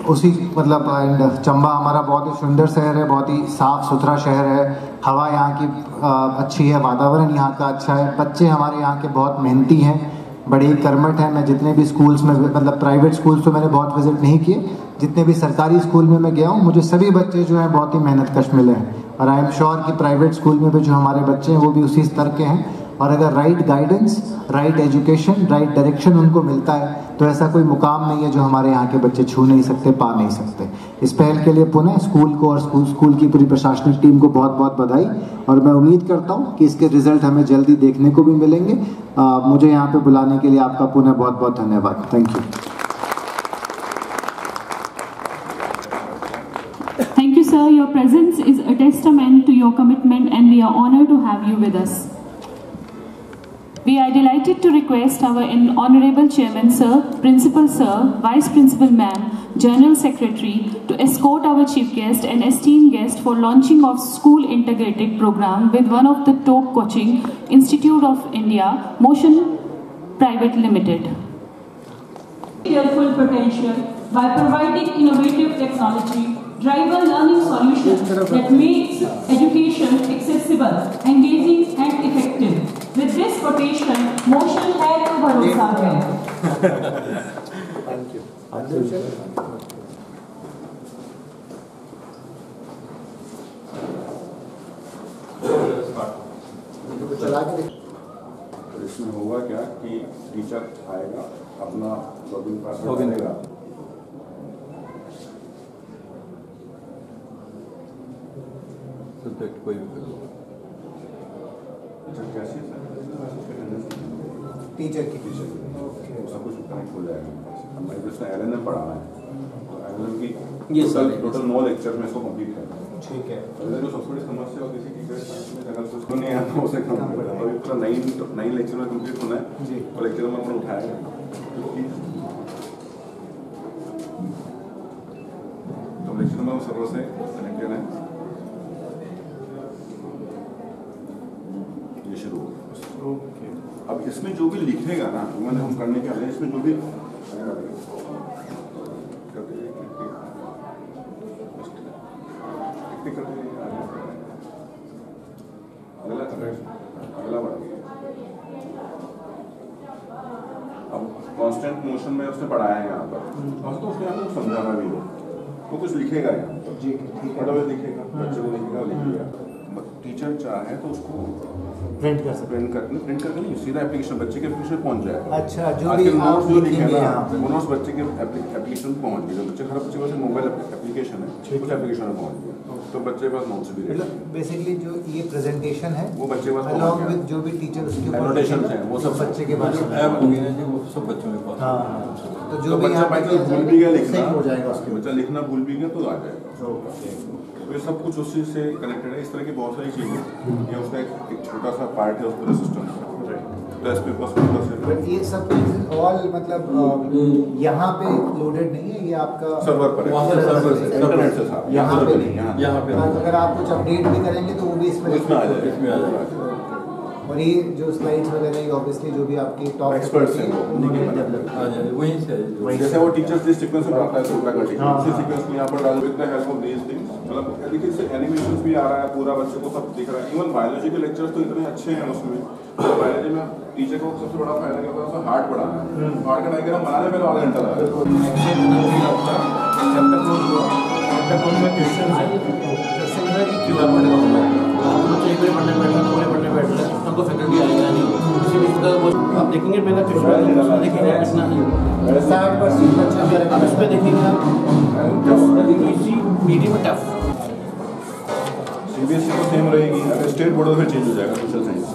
उसी मतलब, एंड चंबा हमारा बहुत ही सुंदर शहर है, बहुत ही साफ़ सुथरा शहर है, हवा यहाँ की अच्छी है, वातावरण यहाँ का अच्छा है, बच्चे हमारे यहाँ के बहुत मेहनती हैं, बड़े कर्मठ हैं। मैं जितने भी स्कूल्स में, मतलब प्राइवेट स्कूल्स तो मैंने बहुत विजिट नहीं किए, जितने भी सरकारी स्कूल में मैं गया हूँ, मुझे सभी बच्चे जो हैं बहुत ही मेहनतकश मिले हैं। और आई एम श्योर कि प्राइवेट स्कूल में भी जो हमारे बच्चे हैं वो भी उसी स्तर के हैं। और अगर right guidance, right education, right direction उनको मिलता है तो ऐसा कोई मुकाम नहीं है जो हमारे यहाँ के बच्चे छू नहीं सकते, पा नहीं सकते। इस पहल के लिए पुनः स्कूल को और स्कूल की पूरी प्रशासनिक टीम को बहुत बहुत बधाई। और मैं उम्मीद करता हूँ कि इसके रिजल्ट हमें जल्दी देखने को भी मिलेंगे। मुझे यहाँ पे बुलाने के लिए आपका पुनः बहुत बहुत धन्यवाद। Thank you. Thank you, sir. Your presence is a testament to your commitment and we are honored to have you with us. We are delighted to request our Honorable Chairman Sir, Principal Sir, Vice Principal Ma'am, General Secretary to escort our Chief Guest and esteemed guest for launching of School Integrated Program with one of the top coaching Institute of India, Motion Private Limited. Their full potential by providing innovative technology, drive a learning solution that makes education accessible, engaging and effective. With this quotation, motion है तो भरोसा है। Thank you. इसमें होगा क्या कि teacher आएगा, अपना लॉगिन पासवर्ड देगा, सब्जेक्ट कोई भी कैसे टीचर की सब कुछ कनेक्ट हो जाएगा। हमारे जिसने एलएन में पढ़ा है तो एलएन की ये टोटल 9 लेक्चर में इसको कंप्लीट करना है। ठीक है। जो सबसे बड़ी समस्या होती है किसी साइंस में अगर उसको नहीं आता उसे कम करना है। अभी पूरा 9 लेक्चर में कंप्लीट होना है जी। तो लेक्चर में हमने उठाया तो लेक्चर में सर्वर से कनेक्टेड है। ये शुरू ओके। अब इसमें जो भी लिखेगा ना मैंने हम करने के लिए इसमें जो भी अब कांस्टेंट मोशन में उसने पढ़ाया है यहाँ पर तो उसने आपको समझाना भी हो तो कुछ लिखेगा यहाँ पर जी ठीक है। लिखेगा बच्चे को लिखेगा लिखेगा टीचर चाहे तो उसको प्रिंट कर सकते प्रिंट करके नहीं सीधा एप्लीकेशन बच्चे के एप्लीकेशन पहुंच जाएगा। अच्छा जो भी नोट्स जो लिखे लिखेंगे ना वो नोट्स बच्चे के एप्लीकेशन पहुंच गए। बच्चे हर बच्चे के पास मोबाइल एप्लीकेशन है उस एप्लीकेशन में पहुंच गया तो बच्चे के पास नोट्स भी मतलब बेसिकली जो ये प्रेजेंटेशन है वो बच्चे के पास अलॉन्ग विद जो भी टीचर उसके ऊपर एनोटेशंस हैं वो सब बच्चे के पास ऐप होगी ना जी वो सब बच्चों के पास। हाँ तो जो भी बच्चा बाई चांस भूल भी गया लिखना हो जाएगा उसके बच्चा लिखना भूल भी गया तो आ जाएगा। तो ये सब कुछ उसी से कनेक्टेड है। इस तरह की बहुत सारी चीजें ये उसका एक छोटा सा पार्ट है उस पूरे सिस्टम का। टेस्ट पेपर्स बट ये सब ऑल मतलब यहाँ पे लोडेड नहीं है ये आपका सर्वर पर है इंटरनेट से साहब यहाँ पे नहीं यहाँ पे अगर आप कुछ अपडेट भी करेंगे तो वो भी इसमें इसमें आ जाएगा। और ये जो स्लाइड्स वगैरह ये ऑब्वियसली जो भी आपके टॉप एक्सपर्ट्स हैं उन्होंने डेवलप आ जाए वहीं से जैसे वो टीचर्स जिस सीक्वेंस में पढ़ाता है सूत्रा का टीचर उसी सीक्वेंस में यहाँ पर डाल with the help of these things मतलब देखिए इससे एनिमेशंस भी आ रहा है पूरा बच्चे को सब दिख रहा है। इवन बायोलॉजी के लेक्चर्स तो इतने अच्छे हैं उसमें तो बायोलॉजी में टीचर को सबसे बड़ा फायदा क्या होता है हार्ट पढ़ाना है। हार्ट का डायग्राम बनाने में आधा घंटा लगा में क्वेश्चन है क्यों हमको फैकल्टी आएगा नहीं आप देखेंगे पहला क्वेश्चन देखेंगे कितना है 60% बच्चा मेरा इस पे देखेंगे आप इजी मीडियम टफ सीबीएसई तो सेम रहेगी अगर स्टेट बोर्ड में चेंज हो जाएगा सोशल साइंस।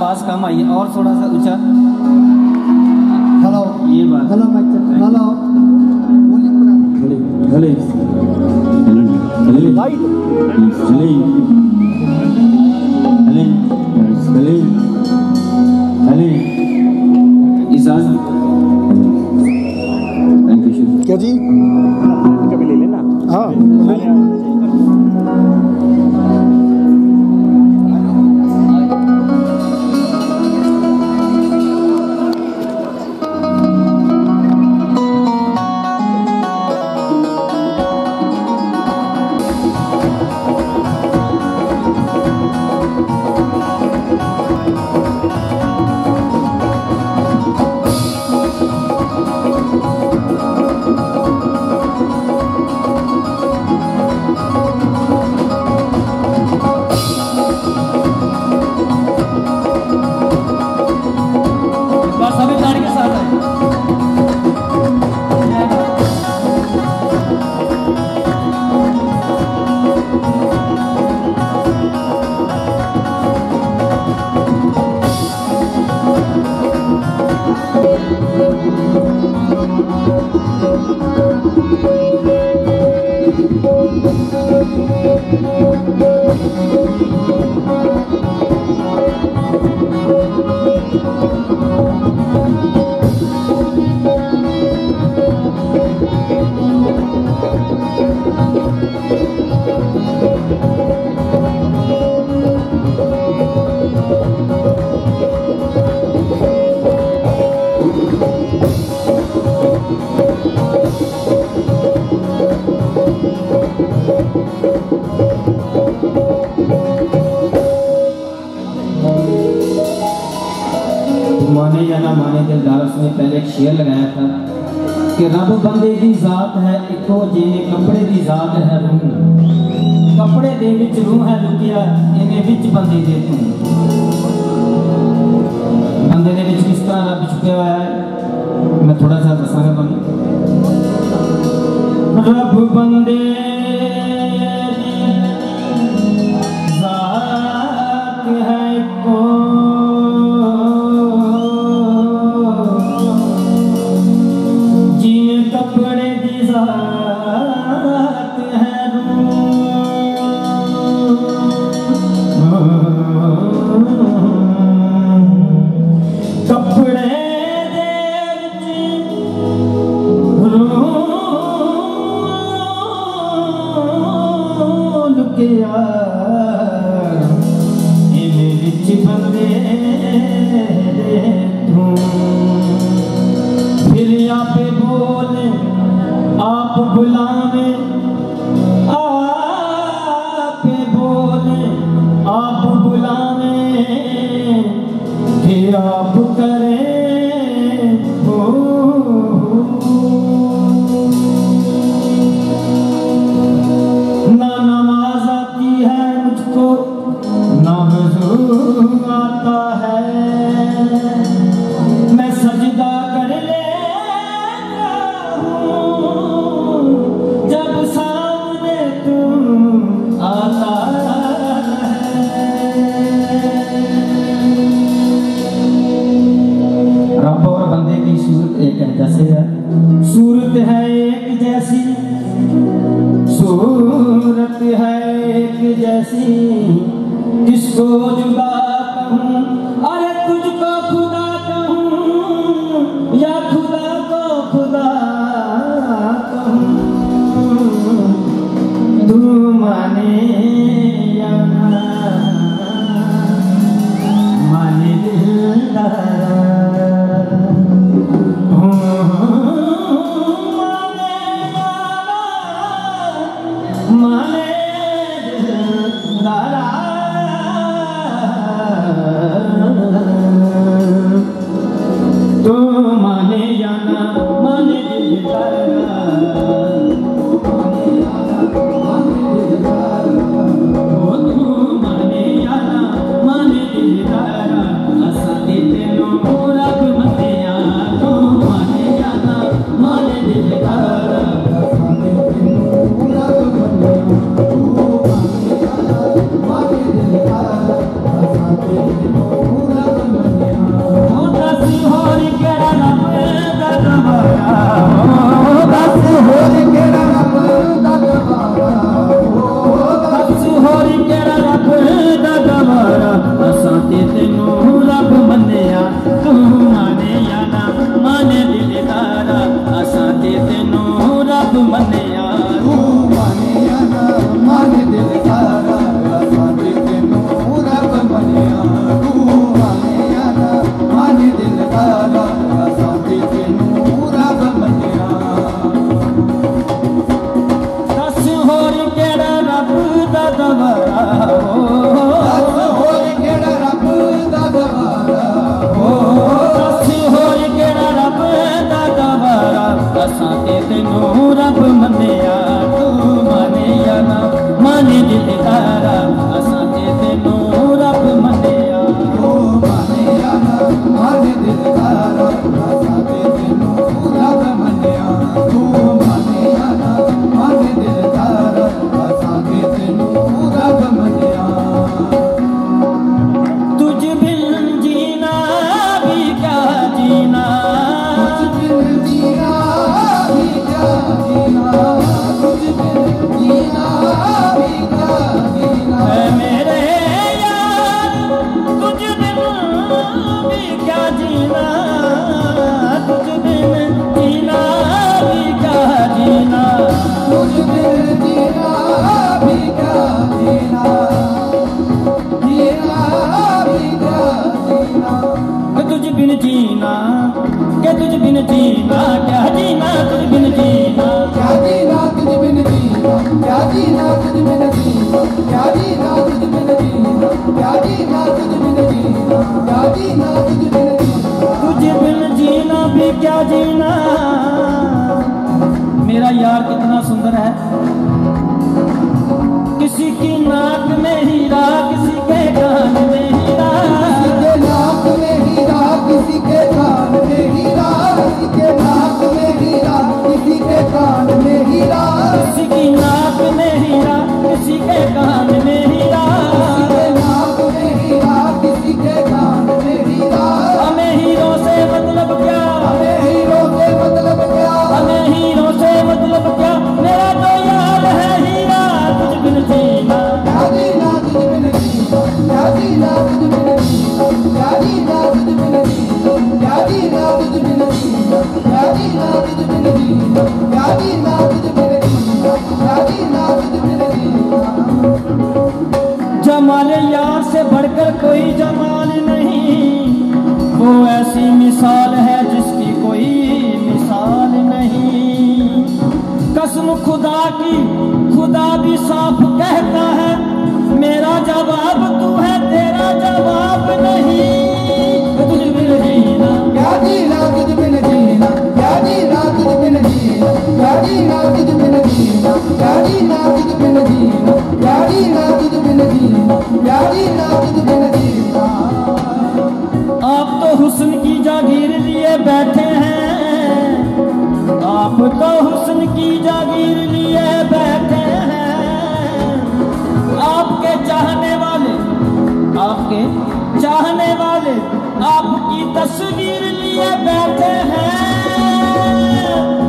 पास कम आइए और थोड़ा सा ऊंचा हेलो ये बात हेलो क्या जी कभी ले लेना। हाँ माने या ना माने दिलदार उसने पहले एक शेर लगाया था कि रब बंदे दी जात है इको जिने कपड़े दी जात है रूह कपड़े दे विच रूह है लुकिया इने विच बंदे दे तू बंदे दे विच किस तरह रब छुपया हुआ है मैं थोड़ा सा दसांगा तुहानू। रब बंदे जात है इको कपड़े दी जात है कपड़े दे लुकिया इने विच बंदे तू फिर आपे बोले आप बुलावे आपे बोले आप बुलावे फिर आप करें हो ना नमाज आती है मुझको ना वज़ू आता है मैं सजदा कर ले जब सामने तुम आता रब और बंदे की सूरत एक जैसे है सूरत है एक जैसी सूरत है एक जैसी किसको जुदा कहूँ अरे तुझको खुदा कहूँ या खुदा को खुदा तू माने या ना माने दिलदार माने दिलदार तू माने या ना माने दिलदार होरी ते तेनू रब मन्निया तू मानिया ना मान दिल सारा असां ते तेनू रब मन्निया तू मानिया ना मान दिल सारा असां ते तेनू रब मन्निया दस होर केड़ा रब दा दवारा दस होर केड़ा रब दा दवारा दस होर केड़ा रब दा दवारा असां ते तेनू रब मन्निया तू मानिया ना माने दिल तारा असां ते तेनू रब मन्निया तू मानिया ना मान दिल सारा असां ते तेनू रब मन्निया तू मानिया ना मान दिल सारा असां ते तेनू रब मन्निया तुझ बिन जीना भी क्या जीना तुझ बिन जीना भी क्या जीना तुझ बिन जीना भी क्या जीना है मेरे यार तुझ बिन भी क्या जीना तुझ बिन जीना भी क्या जीना तुझ बिन जीना भी क्या जीना जीना भी क्या जीना कि तुझ बिन जीना कि तुझ बिन जीना क्या जीना तुझ बिन जीना क्या जीना तुझ बिन जीना क्या जीना तुझ बिन जीना क्या जीना तुझ बिन जीना क्या जीना तुझ बिन जीना क्या जीना तुझ बिन जीना तुझ बिन जीना भी क्या जीना मेरा यार कितना सुंदर है किसी की नाक में हीरा किसी के कान में हीरा किसी के नाक में हीरा किसी के कान में हीरा किसी के नाक में हीरा किसी के कान में हीरा किसी की नाक में हीरा किसी के कान में हीरा किसी के नाक में हीरा किसी के कान में हीरा हमें हीरों से मतलब क्या हमें हीरो से मतलब क्या हमें हीरों से मतलब क्या मेरा तो यार है हीरा तुझ बिन जीना क्या जीना तुझ बिन जीना क्या जीना तुझ बिन जीना क्या जीना तुझ बिन जीना क्या जीना तुझ बिन जीना क्या जीना तुझ बिन जीना क्या जीना तुझ बिन जीना क्या जीना तुझ बिन जीना जमाल यार से बढ़कर कोई जमाल नहीं वो ऐसी मिसाल है जिसकी कोई मिसाल नहीं कसम खुदा की खुदा भी साफ कहता है मेरा जवाब तू है तेरा जवाब नहीं तुझ बिन जीना क्या जीना तुझ बिन जीना क्या जीना तुझ बिन जीना क्या जीना तुझ बिन जीना क्या जीना तुझ बिन जीना क्या जीना तुझ बिन जीना क्या जीना तुझ बिन जीना आप तो हुस्न की जागीर लिए बैठे हैं आप तो हुस्न की जागीर लिए बैठे हैं आपके चाहने वाले आपकी तस्वीर लिए बैठे हैं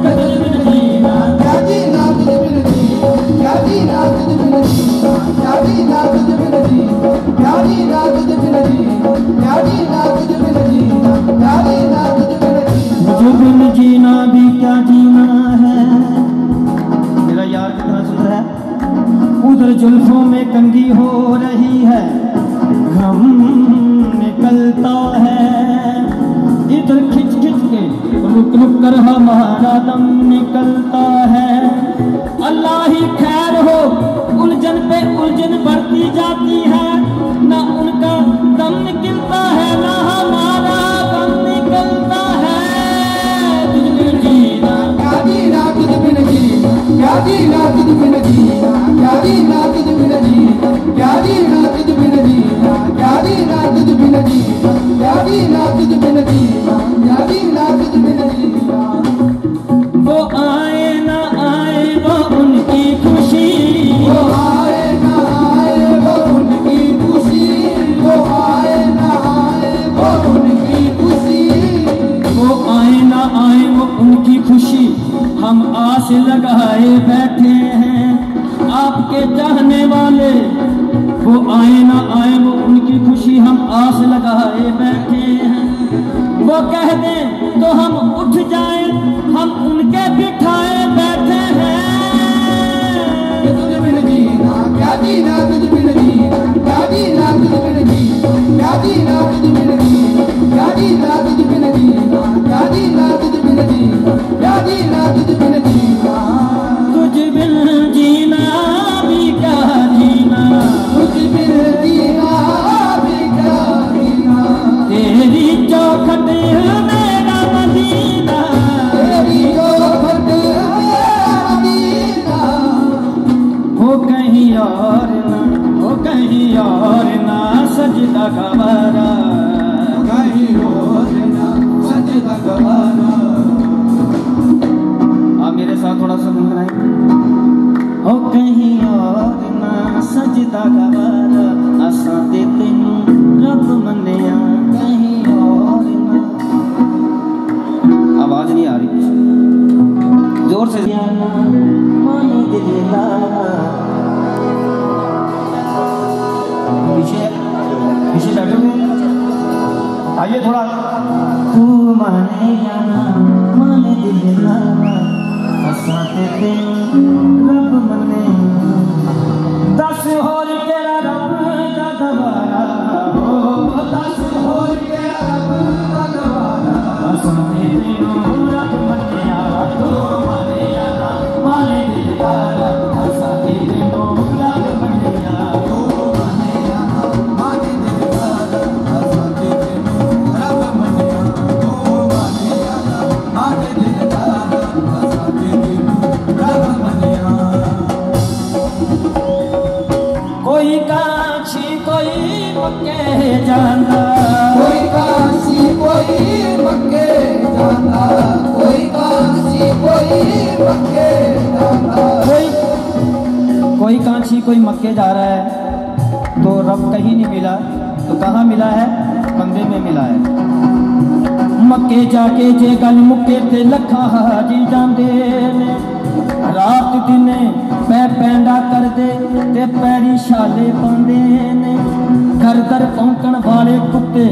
तुझ बिन जीना क्या जीना तुझ बिन जीना क्या जीना तुझ बिन जीना क्या जीना तुझ बिन जीना क्या जीना तुझ बिन जीना क्या जीना तुझ बिन जीना क्या जीना तुझ बिन जीना मुझे बिन जीना भी क्या जीना है मेरा यार कितना सुंदर है उधर जुल्फों में कंघी हो रही है घम निकलता है इधर खिंच खिंच के रुक रुक कर हमारा दम निकलता है अल्लाह ही खैर हो उलझन पे उलझन बढ़ती जाती है ना उनका दम निकलता है ना हमारा दम निकलता है तुझ बिन जीना क्या जीना तुझ बिन जीना क्या जीना तुझ बिन जीना क्या जीना तुझ बिन जीना क्या जीना तुझ बिन जीना क्या जीना तुझ बिन जीना क्या जीना तुझ बिन जीना क्या जीना तुझ बिन जीना वो आए ना आए वो उनकी खुशी वो आए ना आए वो उनकी खुशी वो आए ना आए वो उनकी खुशी वो आए ना आए वो उनकी खुशी हम आस लगाए बैठे हैं आपके चाहने वाले वो आए ना आए वो उनकी खुशी हम आस लगाए बैठे हैं वो कह दें तो हम उठ जाएं हम उनके भी से पीछे पीछे बैठोगे, आइए थोड़ा। तू माने या ना माने दिल ना हंसाते थे रब मने, दस होर तेरा रब दा दवारा हो, दस होर तेरा रब दा दवारा हंसाते थे रब मने यारा। तू माने या ना माने दिल ना हंसाते थे रब मने यारा। तू माने या ना माने दिल ना हंसाते थे रब मने यारा। तू माने या ना माने दिल ना हंसाते थे रब मने यारा। कोई काशी कोई मक्के जाना, कोई काशी कोई मक्के जाना, कोई काशी कोई मक्के जाना। कोई काशी कोई मक्के जा रहा है तो रब कहीं नहीं मिला, तो कहाँ मिला है? बंदे में मिला है। मक्के जाके जे गल मुक्के ते लखा हाजी जाते ने, रात दिने पै पैंडा कर दे ते पैरी छाले पांदे ने। घर घर भौंकण वाले कुत्ते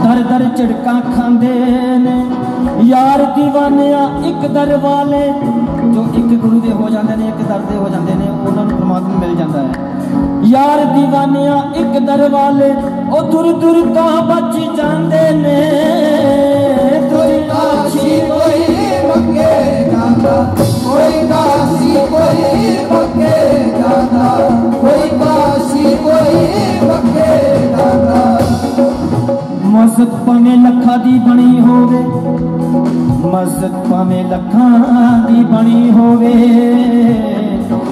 दर दर झिड़का खांदे ने। यार दीवानिया एक दर वाले जो एक गुरु दे हो जाते ने, एक दर दे हो जाते ने, उन्होंने परमात्मा मिल जाता है। यार दीवानिया एक दर वाले ओ दूर दूर तो बच जाते ने। कोई काशी कोई मक्के जाना, कोई काशी कोई मक्के जाना, कोई काशी कोई मक्के जाना। मस्जिद भावें लखा दी बनी होवे, मस्जिद भावें लखा दी बनी होवे,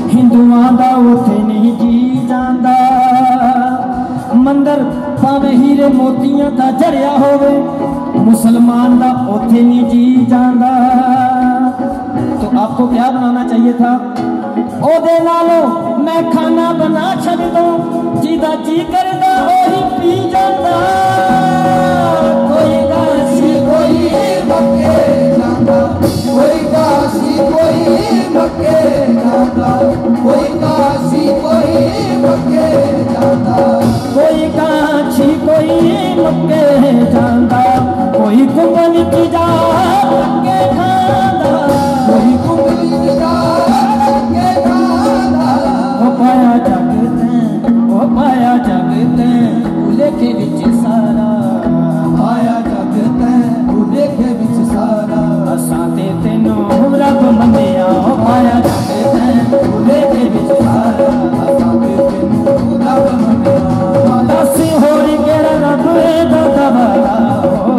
हिंदुआं दा उथे नहीं जी जांदा। मंदिर भावें हीरे मोतियां दा जड़िया होवे, मुसलमान दा उथे नहीं जी जांदा। तो आपको क्या बनाना चाहिए था? ओदे नालों मैं खाना बना छड़ दूं, जिदा जी करदा ओही पी जांदा। कोई काशी कोई मक्के जाना, कोई काशी कोई मक्के जाना, कोई काशी कोई मक्के जाना। कोई काशी कोई मक्के जांदा, कोई कुंभल की जा के खांदा, कोई कुंभल की जा के खांदा। ओ पाया जगते, ओ पाया जगते लेके विच सारा, पाया जगते लेके विच सारा। असां ते तेनों रब मन्निया, ओ पाया जगते लेके विच सारा, असां ते तेनों रब मन्निया। दस होर केड़ा रब दा दवारा हो,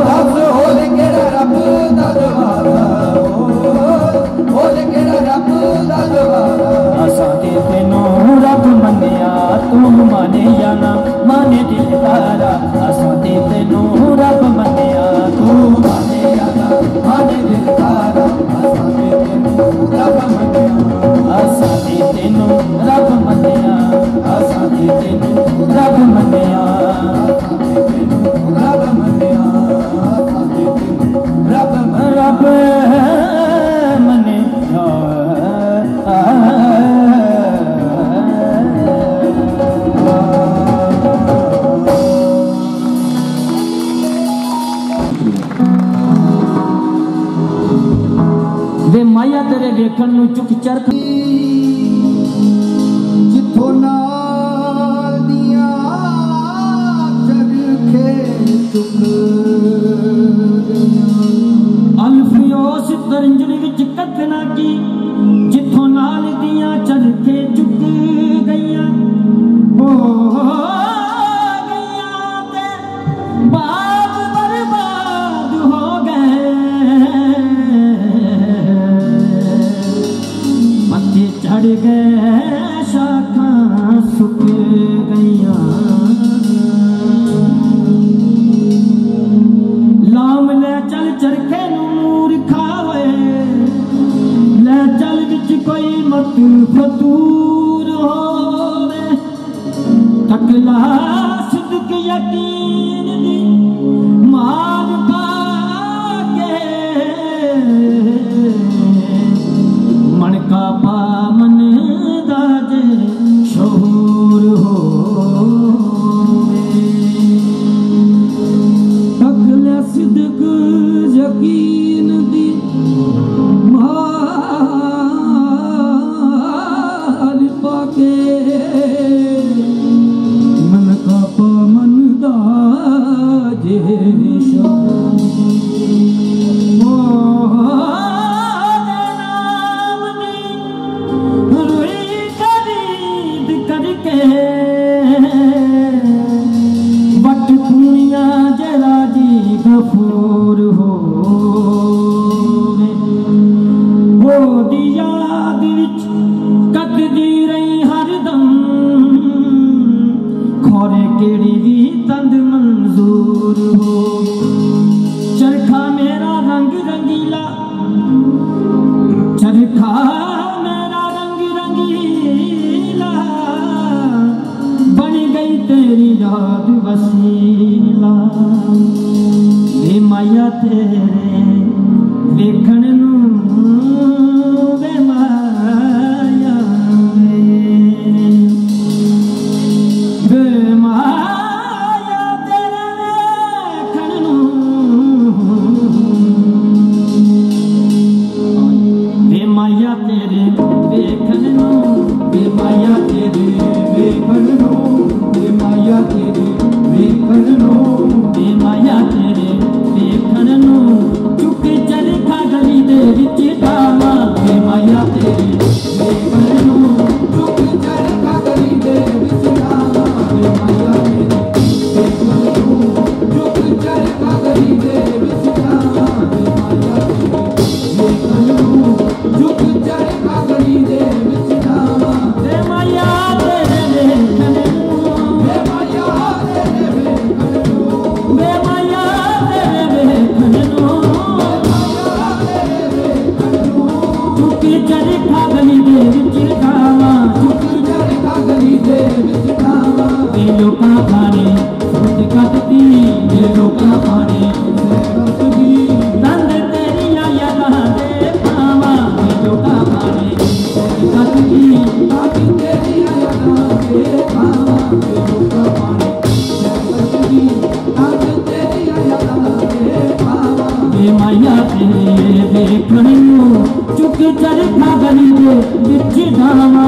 दस होर केड़ा रब दा दवारा हो, होर केड़ा रब दा दवारा। असां ते तेनों रब मन्निया, तू माने या ना माने दिलदारा। असां ते तेनों रब मन्निया, तू माने या ना माने दिलदारा। असां ते तेनों रब मन्निया, असां ते तेनों रब मन्निया, असां ते तेनों रब मन्निया, असां ते तेनों रब मन्निया, असां ते तेनों रब मन्निया। रब मन्निया। वे माया तेरे वेखण नूं चुक चरख, जिथों नाल दियां चरखे चुक गईयां। अल्फियोस तरंजनी विच कथना की, जिथों नाल दियां चरखे चुक गईयां। हो गईयां ते बाग बर्बाद हो गए, पत्ते चढ़ गए शाखां सुक गईयां। लाम ले चल चरखे नूं मूर्खा होए, ले चल विच कोई मत फतूर होवे। तकला सिद्क यकीन दी मार पा के दूर हो। चरखा मेरा रंग रंगीला, चरखा मेरा रंग रंगीला, बन गई तेरी याद वसीला। वे माया तेरे वेखण नूं, वे माया वे माया तेरे वेखण नूं, वे माया तेरे वेखण नूं, वे माया तेरे वेखण नूं, वे माया तेरे वेखण नूं, वे माया तेरे वेखण नूं, चुक चरखा गली दे विच गावा। वे माया तेरे वेखण नूं, चुक चरखा गली दे विच गावा। वे माया तेरे वेखण नूं, चुक चरखा गली दे विच गावा। वे माया तेरे वेखण नूं, चुक चरखा गली दे विच गावा। वे माया तेरे वेखण नूं, वे माया तेरे वेखण नूं, वे माया तेरे वेखण नूं, चुक चरखा गली दे विच गावा। चुक चरखा गली दे विच गावा। वे लोकां खाने सुत कटदी, वे लोकां खाने सुत कटदी, दंद तेरियां यादां दे पावा। वे लोकां खाने सुत कटदी, दंद तेरियां यादां दे पावा। वे लोकां खाने सुत कटदी, दंद तेरियां यादां दे पावा। वे माया तेरे वेखण नूं, चुक चरखा गली दे विच गावा।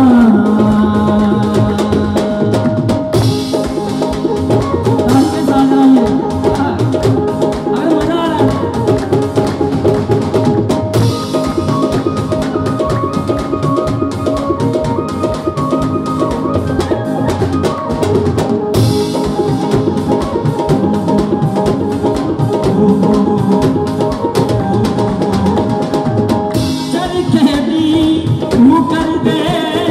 चरखे दी मुकर दे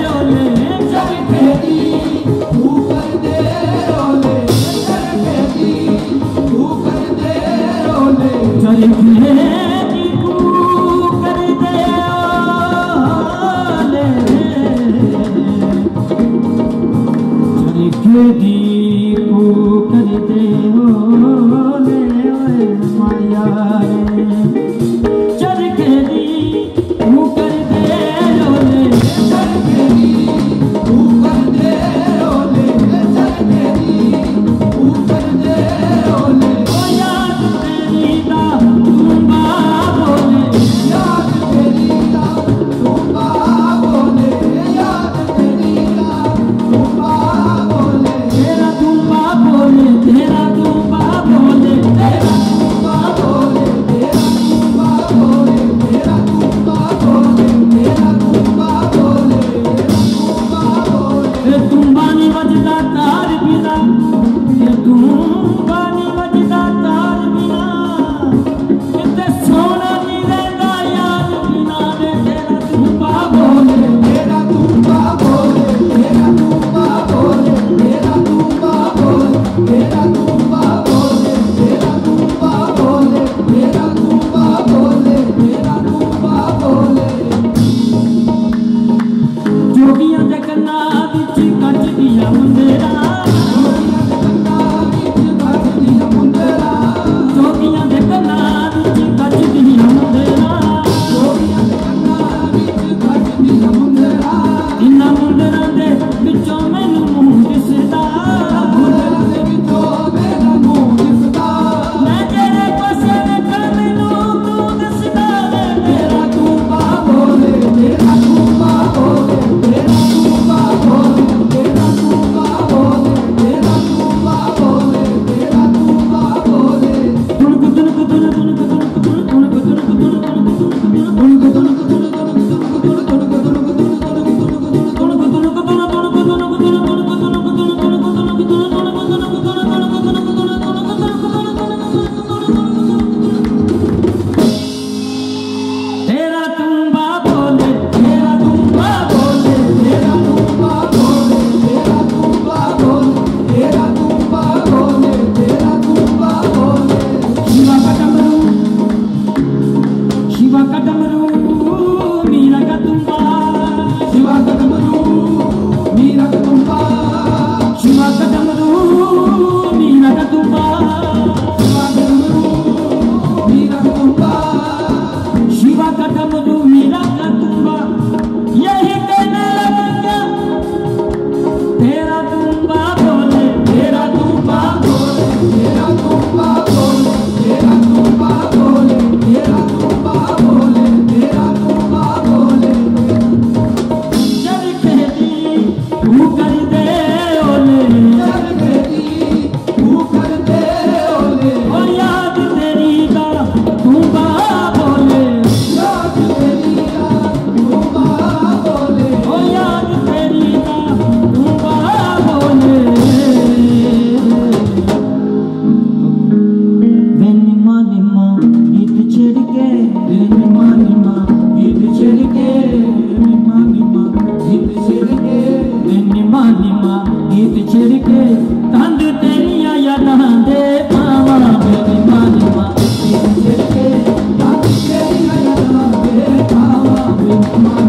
ओले, चरखे दी आजा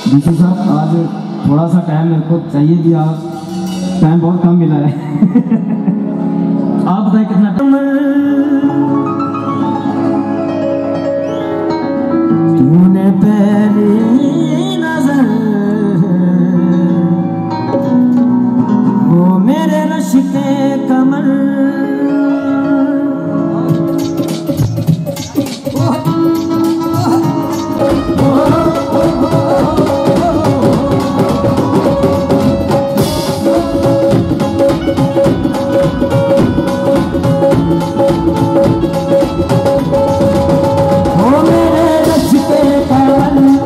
डीसी साहब, आज थोड़ा सा टाइम मेरे को चाहिए भी, आप टाइम बहुत कम मिला है। आप बताएं कितना टाइम? तूने पहली नजर वो मेरे रिश्ते कमर Oh, मेरे रिश्ते कमर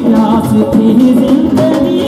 प्यास थी जिंदगी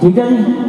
ठीक है जी।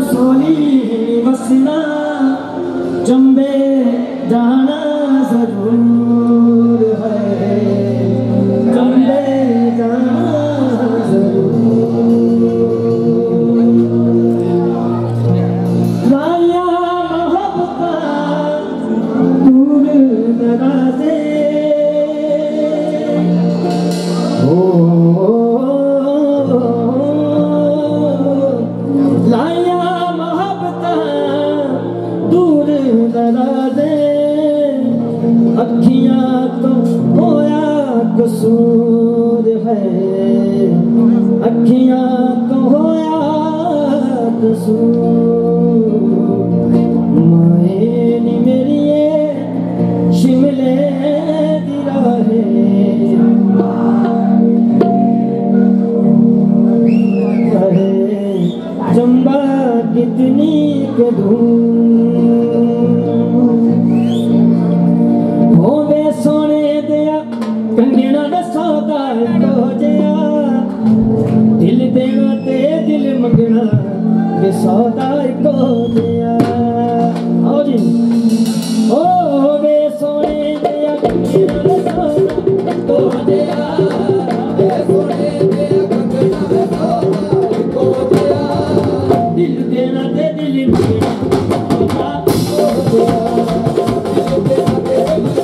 सोनी वसना चंबे जाना जरूर है, चंबे जाना जरूर। लाया मोहब्बत दूर दराजे हो, लाया मोहब्बत दूर दराजे, अखियां तो होया कसूर है, अखियां तो होया कसूर। माए नी मेरी शिमले दी राहें, चंबा कितनी कदूं होवे सोने दिया कंगना दा सौदा हो जया, दिल देना ते दिल मंगना वे सौदा को दिया। आओ जी होवे सोने दिया कंगना दा सौदा हो जया, वे सोने दिया कंगना दा सौदा को दिया, दिल देना ते दिल मंगना सौदा को दिया, दिल देना ते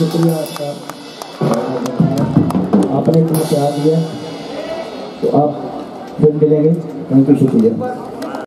शुक्रिया आपका, आपने इतना प्यार दिया तो आप फिर मिलेंगे। थैंक यू, शुक्रिया।